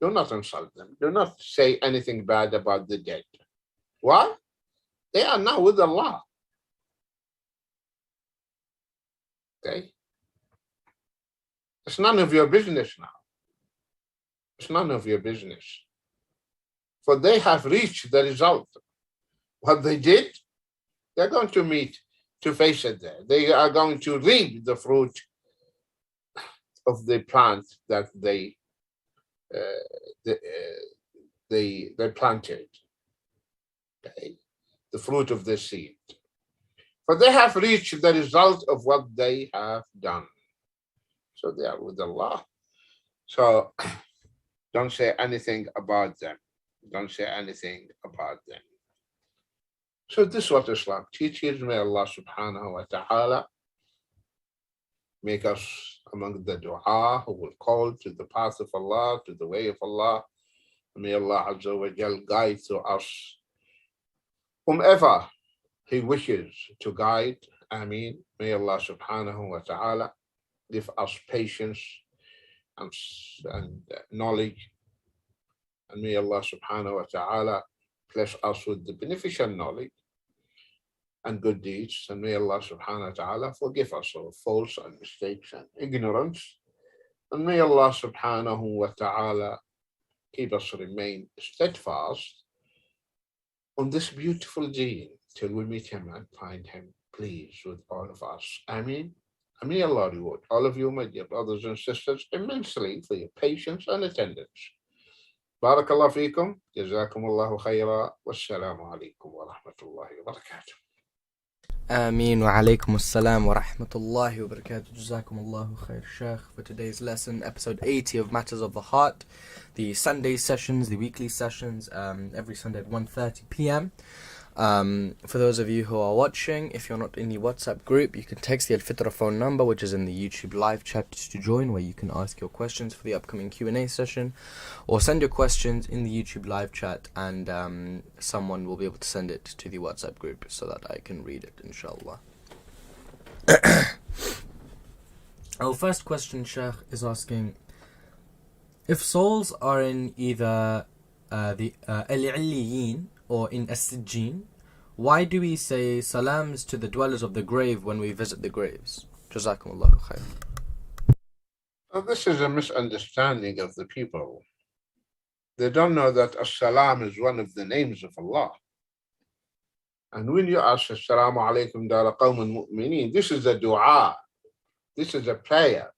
Do not insult them. Do not say anything bad about the dead. Why? They are now with Allah. Okay? It's none of your business now. It's none of your business. For they have reached the result. What they did, they're going to meet, to face it there. They are going to reap the fruit of the plant that they planted. Okay? The fruit of the seed. For they have reached the result of what they have done. So they are with Allah. So don't say anything about them. Don't say anything about them. So this is what Islam teaches. May Allah subhanahu wa ta'ala make us among the dua who will call to the path of Allah, to the way of Allah. May Allah Azza wa Jal guide to us whomever He wishes to guide. Ameen. May Allah subhanahu wa ta'ala give us patience and knowledge. And may Allah subhanahu wa ta'ala bless us with the beneficial knowledge and good deeds. And may Allah subhanahu wa ta'ala forgive us all faults and mistakes and ignorance. And may Allah subhanahu wa ta'ala keep us remain steadfast on this beautiful deen till we meet Him and find Him pleased with all of us. Ameen. And may Allah reward all of you, my dear brothers and sisters, immensely for your patience and attendance. Barakallahu feekum. Jazakumullahu khaira. Wassalamu alaikum wa rahmatullahi wa barakatuh. Ameen wa alaykum assalam wa rahmatullahi wa barakatuh. Jazakumullahu khair, Sheikh, for today's lesson, episode 80 of Matters of the Heart. The Sunday sessions, the weekly sessions, every Sunday at 1:30 p.m. For those of you who are watching, if you're not in the WhatsApp group, you can text the Fitrah phone number, which is in the YouTube live chat, to join, where you can ask your questions for the upcoming Q&A session, or send your questions in the YouTube live chat, and someone will be able to send it to the WhatsApp group so that I can read it, inshallah. Our first question, Sheikh, is asking, if souls are in either the Al-Illiyin or in As-Sijjin, why do we say salams to the dwellers of the grave when we visit the graves? Jazakumullahu khair. Well, this is a misunderstanding of the people. They don't know that As-Salam is one of the names of Allah. And when you ask Assalamu alaikum dara qawmun mu'mineen, this is a dua. This is a prayer.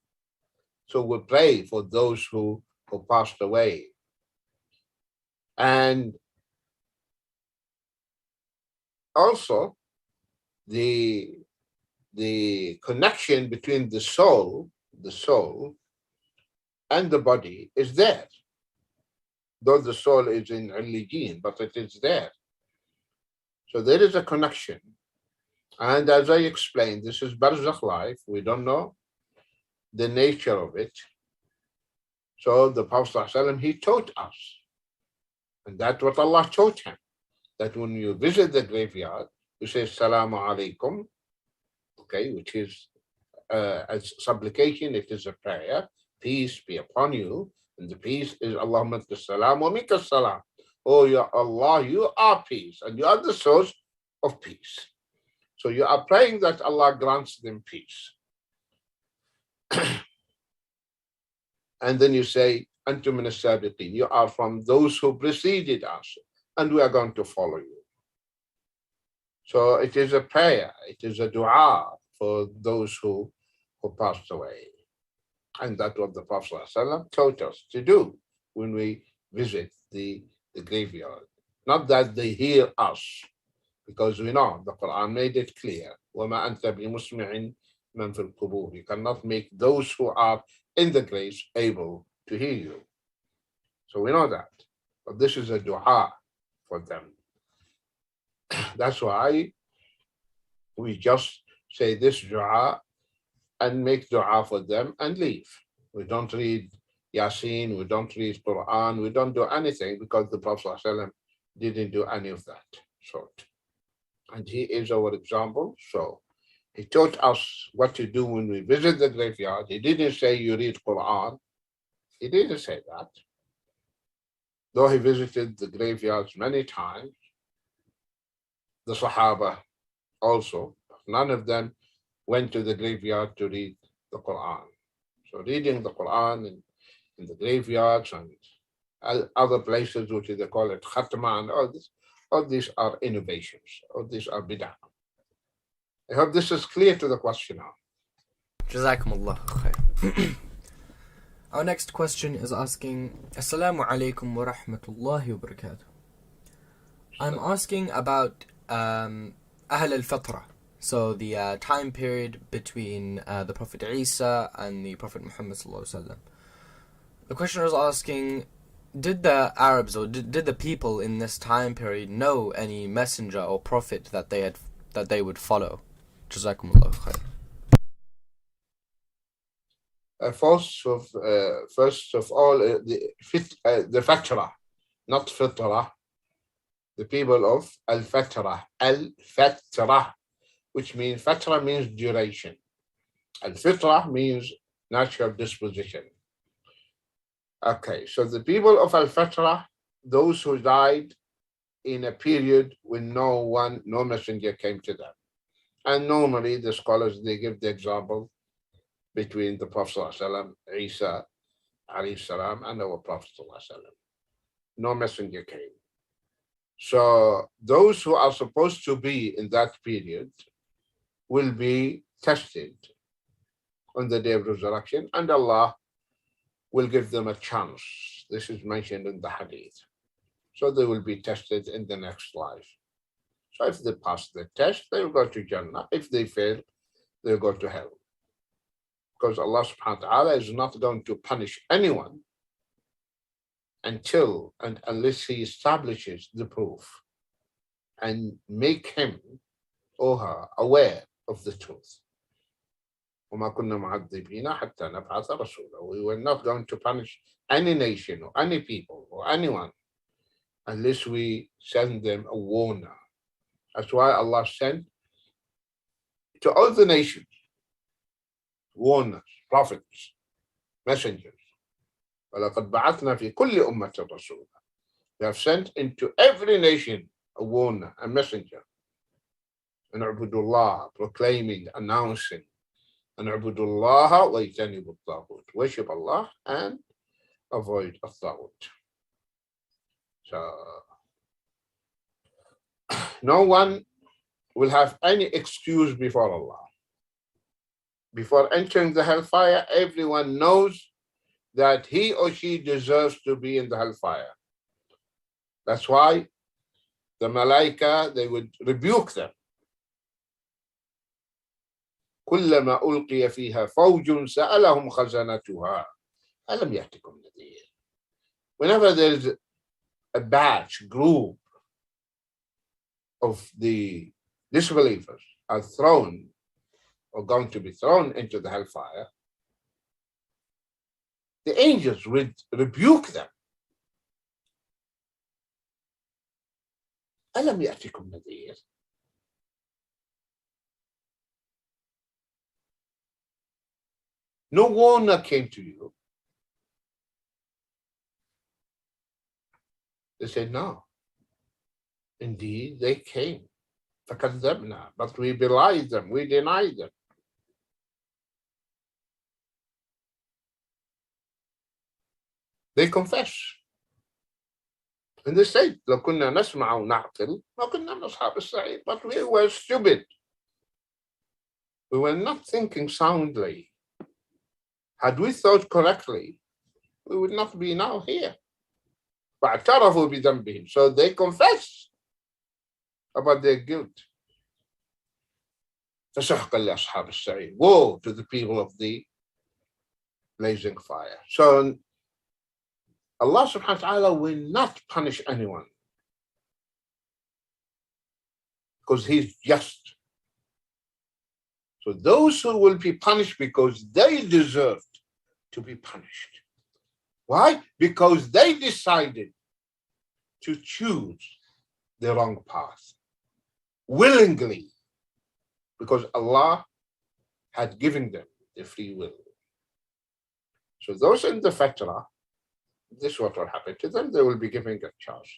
So we pray for those who passed away. And also, the connection between the soul and the body is there. Though the soul is in Illijeen, but it is there. So there is a connection. And as I explained, this is Barzakh life. We don't know the nature of it. So the Prophet ﷺ, he taught us, and that's what Allah taught him, that when you visit the graveyard, you say Assalamu alaikum, okay, which is a supplication, it is a prayer, peace be upon you, and the peace is Allahumma anta salam wa minka salam. Oh, ya Allah, you are peace, and you are the source of peace. So you are praying that Allah grants them peace. And then you say, Antum min as-sabiqin, you are from those who preceded us, and we are going to follow you. So it is a prayer, it is a dua for those who passed away. And that's what the Prophet ﷺ taught us to do when we visit the graveyard. Not that they hear us, because we know the Quran made it clear. وَمَا أَنْتَ بِمُسْمِعٍ مَنْ فِي الْقُبُورِ. You cannot make those who are in the graves able to hear you. So we know that. But this is a dua for them. That's why we just say this dua and make dua for them and leave. We don't read Yasin, we don't read Quran, we don't do anything because the Prophet ﷺ didn't do any of that sort. And he is our example. So he taught us what to do when we visit the graveyard. He didn't say you read Quran. He didn't say that. Though he visited the graveyards many times, the Sahaba also, none of them went to the graveyard to read the Quran. So reading the Quran in the graveyards and other places, which they call it khatma, and all these are innovations, all these are bid'ah. I hope this is clear to the questioner. Jazakumullah khair. Our next question is asking, Assalamu alaikum wa rahmatullahi wa barakatuh. I'm asking about Ahl al-Fitrah. So the time period between the Prophet Isa and the Prophet Muhammad sallallahu alaihi wasallam. The questioner is asking, did the Arabs or did the people in this time period know any messenger or prophet that they would follow? Jazakumullah khair. First of all, the Fitrah, not Fitrah, the people of Al-Fitrah, Al-Fitrah, which means, Fitrah means duration. Al-Fitrah means natural disposition. Okay, so the people of Al-Fitrah, those who died in a period when no messenger came to them. And normally the scholars, they give the example between the Prophet ﷺ, Isa alayhi salam, and our Prophet ﷺ. No messenger came. So those who are supposed to be in that period will be tested on the day of resurrection, and Allah will give them a chance. This is mentioned in the hadith. So they will be tested in the next life. So if they pass the test, they will go to Jannah. If they fail, they'll go to hell. Because Allah subhanahu wa ta'ala is not going to punish anyone until and unless he establishes the proof and make him or her aware of the truth. وَمَا كُنَّا مُعَذِّبِينَ حَتَّى نَبْعَثَ رَسُولًا. We were not going to punish any nation or any people or anyone unless we send them a warner. That's why Allah sent to all the nations warners, prophets, messengers. وَلَقَدْ بَعَثْنَا فِي كُلِّ أُمَّةٍ رَسُولًا. We have sent into every nation a warner, a messenger. And Ubudullah, proclaiming, announcing. And Ubudullah wa yajtanibu at-taghut. Worship Allah and avoid at-taghut. So no one will have any excuse before Allah. Before entering the hellfire, everyone knows that he or she deserves to be in the hellfire. That's why the malaika, they would rebuke them. كلما ألقي فيها فوج سألهم خزنتها ألم يأتكم نذير. Whenever there is a batch, group of the disbelievers are thrown or going to be thrown into the hellfire, the angels would rebuke them. ألم يأتكم نذير? No warner came to you. They said, no. Indeed, they came. فكذبنا, but we belied them, we denied them. They confess. And they said, لو كنا نسمع ونعقل ما كنا من أصحاب السعير. But we were stupid. We were not thinking soundly. Had we thought correctly, we would not be now here. فاعترفوا بذنبهم. So they confess about their guilt. فسحقا لأصحاب السعير. Woe to the people of the blazing fire. So Allah subhanahu wa ta'ala will not punish anyone because He's just. So those who will be punished because they deserved to be punished. Why? Because they decided to choose the wrong path willingly, because Allah had given them the free will. So those in the Fitrah, this is what will happen to them. They will be given a chance.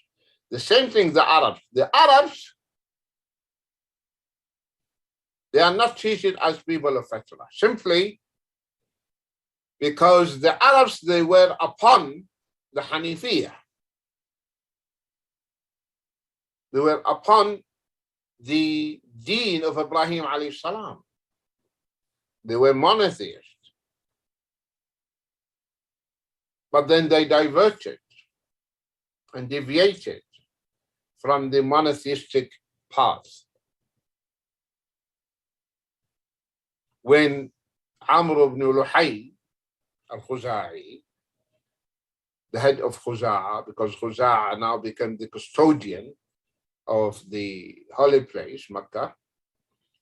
The same thing, the Arabs. The Arabs, they are not treated as people of Fitrah, simply because the Arabs, they were upon the Hanifiyah. They were upon the deen of Ibrahim alayhi salam. They were monotheists. But then they diverted and deviated from the monotheistic path. When Amr ibn Luhay al-Khuza'i, the head of Khuza'a, because Khuza'a now became the custodian of the holy place, Mecca,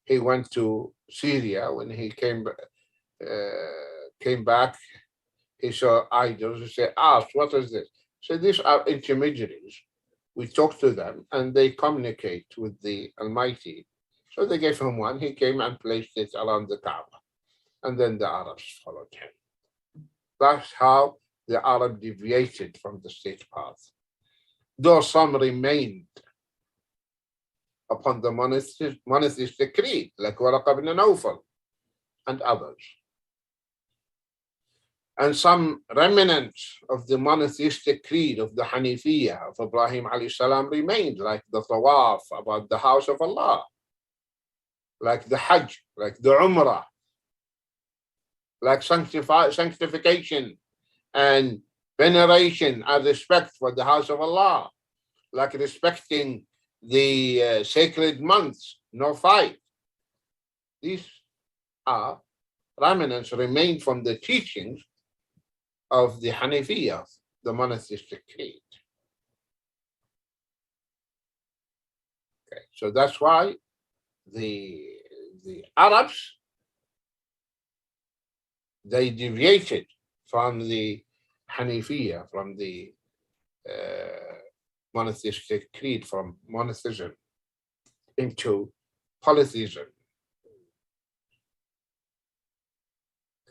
he went to Syria. When he came back, he saw idols. He said, ask, what is this? So these are intermediaries. We talk to them and they communicate with the Almighty. So they gave him one. He came and placed it around the Kaaba. And then the Arabs followed him. That's how the Arab deviated from the state path. Though some remained upon the monotheistic creed, like Waraq ibn Nawfal and others. And some remnants of the monotheistic creed of the Hanifiyah of Ibrahim alayhi salam remained, like the Tawaf about the house of Allah, like the Hajj, like the Umrah, like sanctification and veneration and respect for the house of Allah, like respecting the sacred months, no fight. These are remnants remain from the teachings of the Hanifiyah, the monotheistic creed. Okay, so that's why the Arabs, they deviated from the Hanifiyah, from the monotheistic creed, from monotheism into polytheism.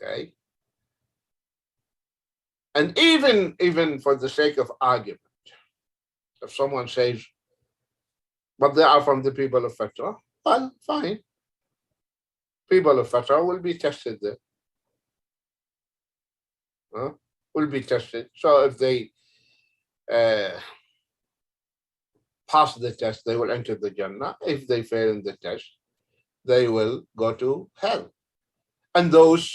Okay. And even for the sake of argument, if someone says, but they are from the people of Fitrah, well, fine. People of Fitrah will be tested there. Will be tested. So if they pass the test, they will enter the Jannah. If they fail in the test, they will go to hell. And those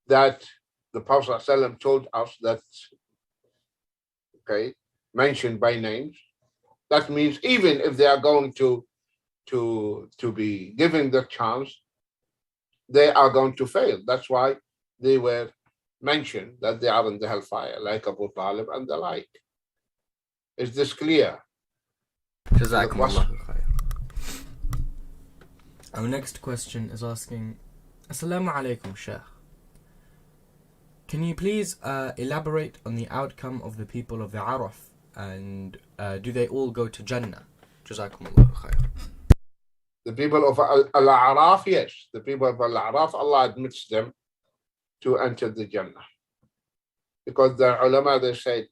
that the Prophet ﷺ told us that, okay, mentioned by names, that means even if they are going to be given the chance, they are going to fail. That's why they were mentioned that they are in the hellfire, like Abu Talib and the like. Is this clear? Jazakumullahu khair. Our next question is asking, Assalamu alaikum, Sheikh. Can you please elaborate on the outcome of the people of the Araf, and do they all go to Jannah? Jazakumullahu khair. The people of Al-A'raf, yes. The people of Al-A'raf, Allah admits them to enter the Jannah. Because the ulama, they said,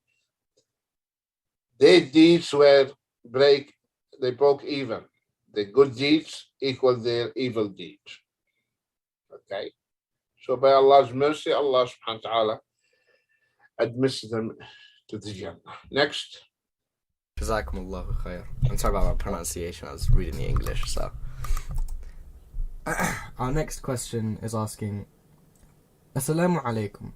their deeds they broke even. The good deeds equal their evil deeds. Okay? So by Allah's mercy, Allah subhanahu wa ta'ala admits them to the Jannah. Next. Jazakumullahu khair. I'm sorry about my pronunciation, I was reading the English, so. Our next question is asking, Assalamu alaikum.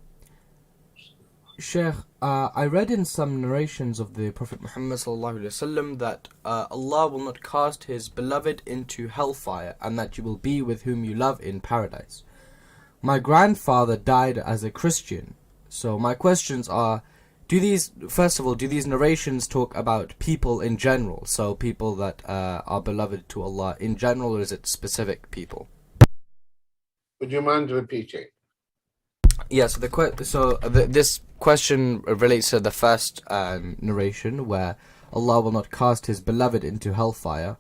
Sheikh, I read in some narrations of the Prophet Muhammad sallallahu alaihi wasallam that Allah will not cast his beloved into hellfire and that you will be with whom you love in paradise. My grandfather died as a Christian, so my questions are, first of all, do these narrations talk about people in general, so people that are beloved to Allah in general, or is it specific people? Would you mind repeating? Yeah, so this question relates to the first narration where Allah will not cast his beloved into hellfire.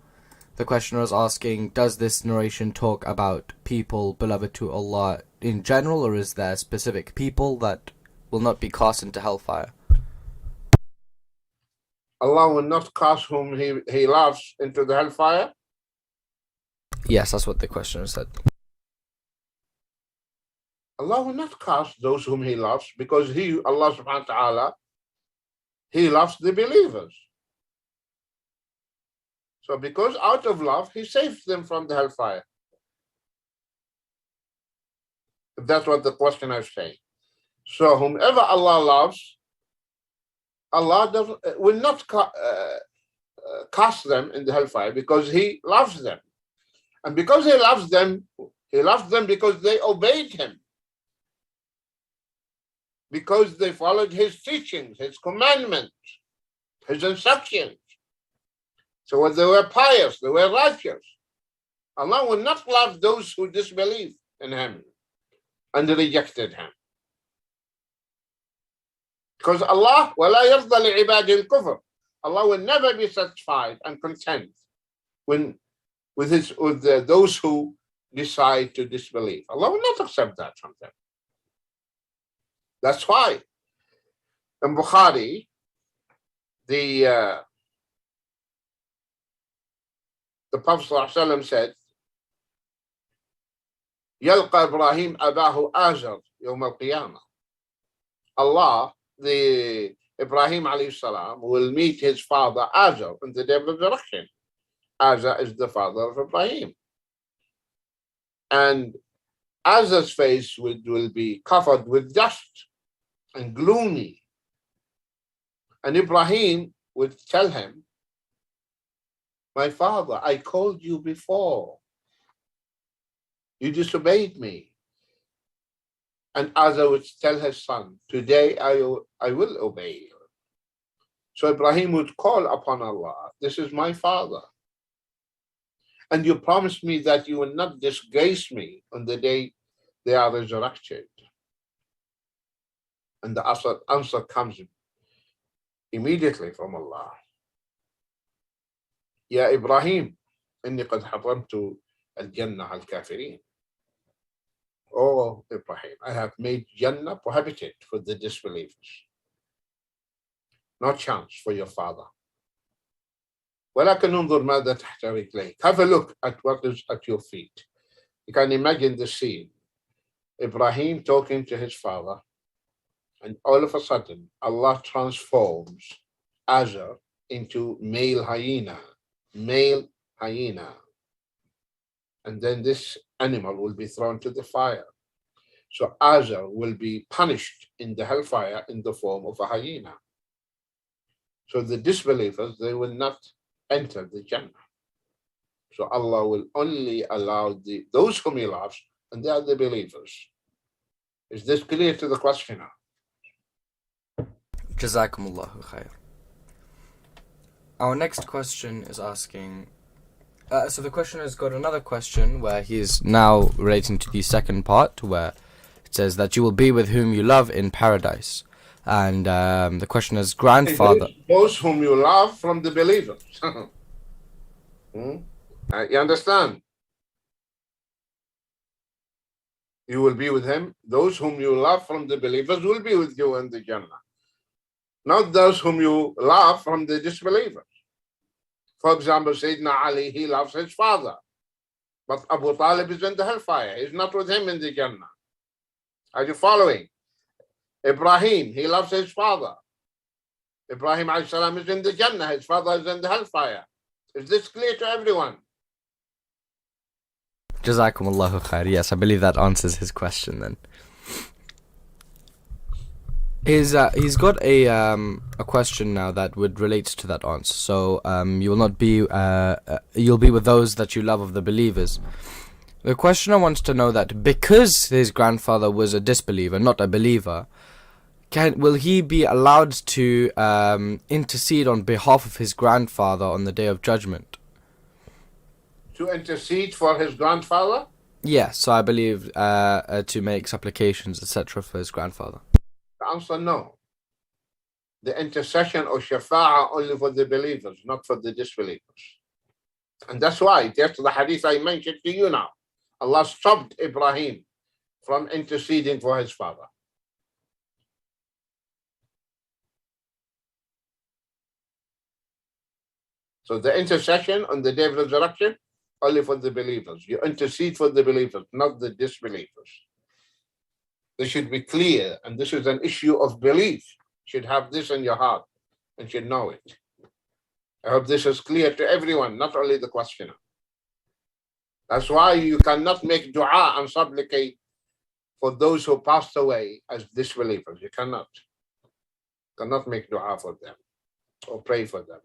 The questioner is asking, does this narration talk about people beloved to Allah in general, or is there specific people that will not be cast into hellfire? Allah will not cast whom he loves into the hellfire? Yes, that's what the questioner said. Allah will not cast those whom he loves, because Allah subhanahu wa ta'ala, he loves the believers. So because out of love, he saves them from the hellfire. If that's what the questioner is saying. So whomever Allah loves, Allah will not cast them in the hellfire, because he loves them. And because he loves them because they obeyed him. Because they followed his teachings, his commandments, his instructions. So when they were pious, they were righteous. Allah will not love those who disbelieve in him and rejected him. Because Allah, وَلَا يَرْضَى لِعِبَادِ الْكُفْرِ, Allah will never be satisfied and content with those who decide to disbelieve. Allah will not accept that from them. That's why in Bukhari, the Prophet ﷺ said, يلقى إبراهيم أباه آزر يوم القيامة. Allah, the Ibrahim alayhi salam, will meet his father Azar on the day of resurrection. Azar is the father of Ibrahim. And Azar's face will be covered with dust and gloomy. And Ibrahim would tell him, my father, I called you before. You disobeyed me. And Azar would tell his son, today I will obey you. So Ibrahim would call upon Allah, this is my father. And you promised me that you will not disgrace me on the day they are resurrected. And the answer comes immediately from Allah. Ya Ibrahim, inni qad haramtu al-jannah al-kafirin. Oh Ibrahim, I have made Jannah prohibited for the disbelievers. No chance for your father. ولكن انظر ماذا تحت رجليك. Have a look at what is at your feet. You can imagine the scene. Ibrahim talking to his father, and all of a sudden Allah transforms Azar into male hyena. And then this animal will be thrown to the fire. So Azar will be punished in the hellfire in the form of a hyena. So the disbelievers, they will not enter the Jannah. So Allah will only allow those whom he loves, and they are the believers. Is this clear to the questioner? Jazakumullahu khair. Our next question is asking, so the questioner has got another question where he is now relating to the second part, where it says that you will be with whom you love in paradise. And the question is, grandfather. Those whom you love from the believers. You understand? You will be with him. Those whom you love from the believers will be with you in the Jannah. Not those whom you love from the disbelievers. For example, Sayyidina Ali, he loves his father. But Abu Talib is in the hellfire. He's not with him in the Jannah. Are you following? Ibrahim, he loves his father. Ibrahim alayhi salam is in the Jannah. His father is in the hellfire. Is this clear to everyone? Jazakumullahu khair. Yes, I believe that answers his question then. He's got a question now that would relate to that answer. So you will not be you'll be with those that you love of the believers. The questioner wants to know that because his grandfather was a disbeliever, not a believer, will he be allowed to intercede on behalf of his grandfather on the Day of Judgment? To intercede for his grandfather? Yes, so I believe to make supplications, etc., for his grandfather. The answer, no. The intercession or shafa'ah only for the believers, not for the disbelievers. And that's why, there's the hadith I mentioned to you now. Allah stopped Ibrahim from interceding for his father. So the intercession on the Day of Resurrection, only for the believers. You intercede for the believers, not the disbelievers. This should be clear, and this is an issue of belief. You should have this in your heart and should know it. I hope this is clear to everyone, not only the questioner. That's why you cannot make dua and supplicate for those who passed away as disbelievers. You cannot make dua for them or pray for them.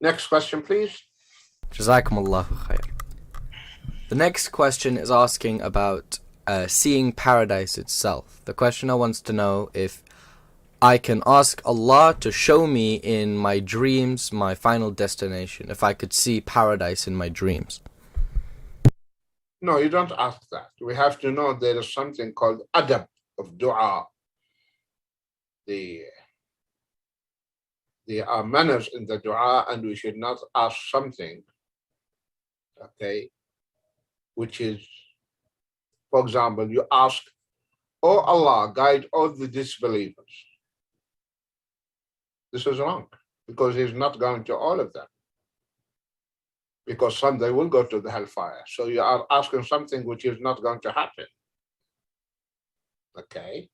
Next question, please. Jazakumullahu khair. The next question is asking about seeing paradise itself. The questioner wants to know if I can ask Allah to show me in my dreams my final destination, if I could see paradise in my dreams. No, you don't ask that. We have to know there is something called adab of dua. There are manners in the dua, and we should not ask something, okay, which is, for example, you ask, "Oh Allah, guide all the disbelievers." This is wrong, because He's not going to all of them. Because some they will go to the hellfire. So you are asking something which is not going to happen. Okay?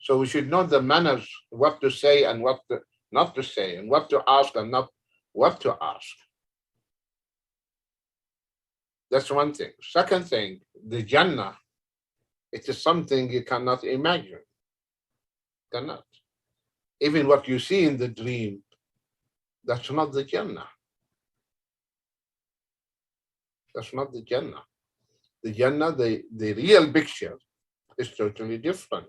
So we should know the manners, what to say and what not to say, and what to ask and not what to ask. That's one thing. Second thing, the Jannah, it is something you cannot imagine. Cannot. Even what you see in the dream, that's not the Jannah. That's not the Jannah. The Jannah, the real picture is totally different.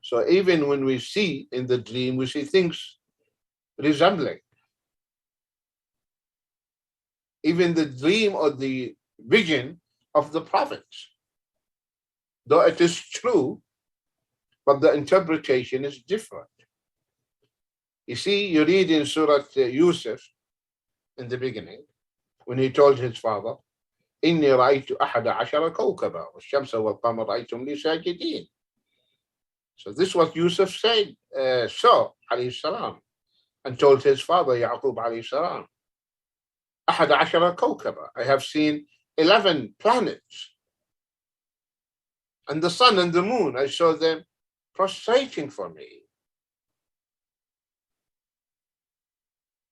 So even when we see in the dream, we see things resembling. Even the dream or the vision of the prophets. Though it is true, but the interpretation is different. You see, you read in Surah Yusuf in the beginning, when he told his father, إِنِّي رَأَيْتُ أَحَدَ عَشَرَ كَوْكَبًا وَالشَّمْسَ وَالْقَمَرَ رَأَيْتُمْ لِي سَاجِدِينَ. So this is what Yusuf said, alayhi salam, and told his father, Yaqub alayhi salam, أَحَدَ عَشَرَ كَوْكَبًا. I have seen 11 planets. And the sun and the moon, I saw them prostrating for me.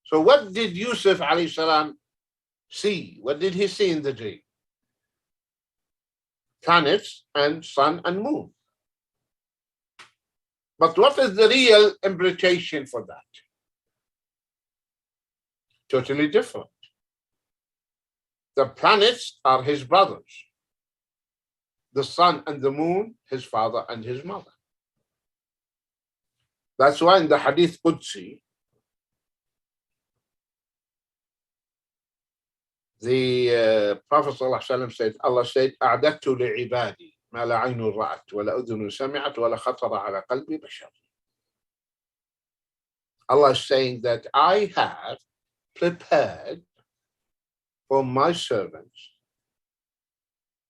So what did Yusuf alayhi salam see? What did he see in the dream? Planets and sun and moon. But what is the real implication for that? Totally different. The planets are his brothers. The sun and the moon, his father and his mother. That's why in the Hadith Qudsi, The Prophet ﷺ said, Allah said, أعددت لعبادي ما لا عين رأت ولا أذن سمعت ولا خطر على قلب بشر. Allah is saying that I have prepared for my servants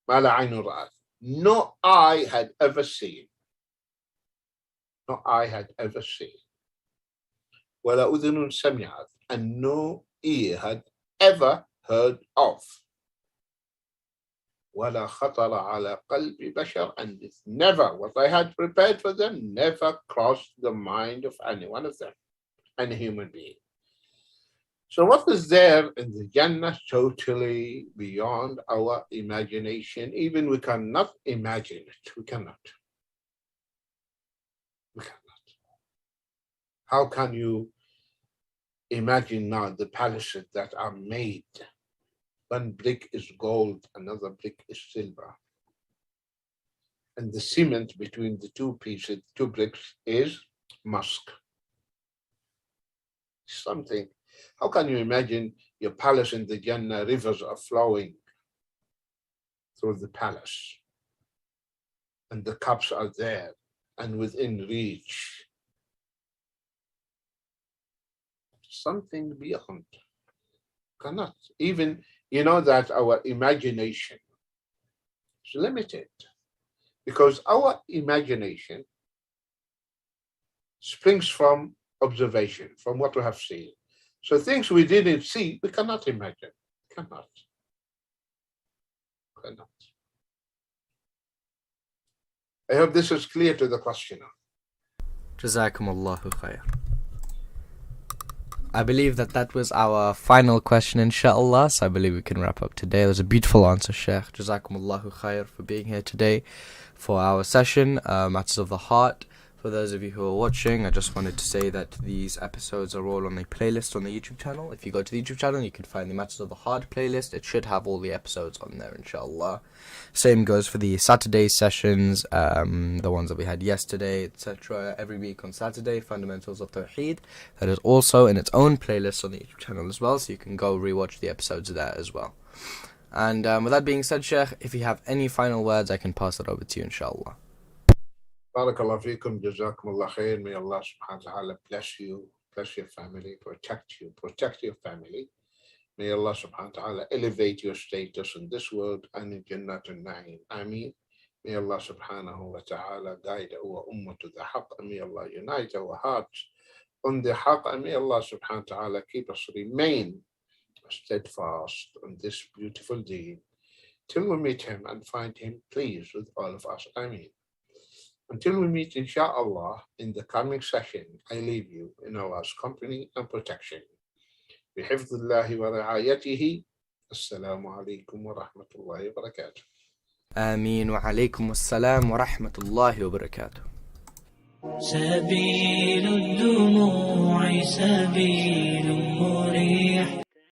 ما لا عين رأت. No eye had ever seen. No eye had ever seen. ولا أذن سمعت, and no ear had ever heard of. ولا خطر على قلب بشر, and it's never, what I had prepared for them never crossed the mind of any one of them, any human being. So what is there in the Jannah totally beyond our imagination? Even we cannot imagine it. We cannot. We cannot. How can you imagine now the palaces that are made? One brick is gold, another brick is silver. And the cement between the two pieces, two bricks, is musk. Something. How can you imagine your palace in the Jannah, rivers are flowing through the palace, and the cups are there and within reach? Something beyond. Cannot. Even, you know that our imagination is limited, because our imagination springs from observation, from what we have seen. So things we didn't see, we cannot imagine. Cannot. I hope this is clear to the questioner. Jazakumullahu khair. I believe that was our final question, inshallah. So I believe we can wrap up today. That was a beautiful answer, Sheikh. Jazakumullahu khair for being here today for our session, Matters of the Heart. For those of you who are watching, I just wanted to say that these episodes are all on a playlist on the YouTube channel. If you go to the YouTube channel, you can find the Matters of the Heart playlist. It should have all the episodes on there, inshallah. Same goes for the Saturday sessions, the ones that we had yesterday, etc. Every week on Saturday, Fundamentals of Tawheed. That is also in its own playlist on the YouTube channel as well, so you can go rewatch the episodes there as well. And with that being said, Sheikh, if you have any final words, I can pass it over to you, inshallah. Barakallahu feekum, jazakumullah khair. May Allah subhanahu wa ta'ala bless you, bless your family, protect you, protect your family. May Allah subhanahu wa ta'ala elevate your status in this world and in Jannatul Na'im. Ameen. May Allah subhanahu wa ta'ala guide our ummah to the haqq, and may Allah unite our hearts on the haqq, and may Allah subhanahu wa ta'ala keep us remain steadfast on this beautiful deed till we meet him and find him pleased with all of us. Ameen. Until we meet, inshallah, in the coming session, I leave you in Allah's company and protection. بحفظ الله ورعايته. السلام عليكم ورحمة الله وبركاته. آمين وعليكم السلام ورحمة الله وبركاته. سبيل الدموع سبيل مريح.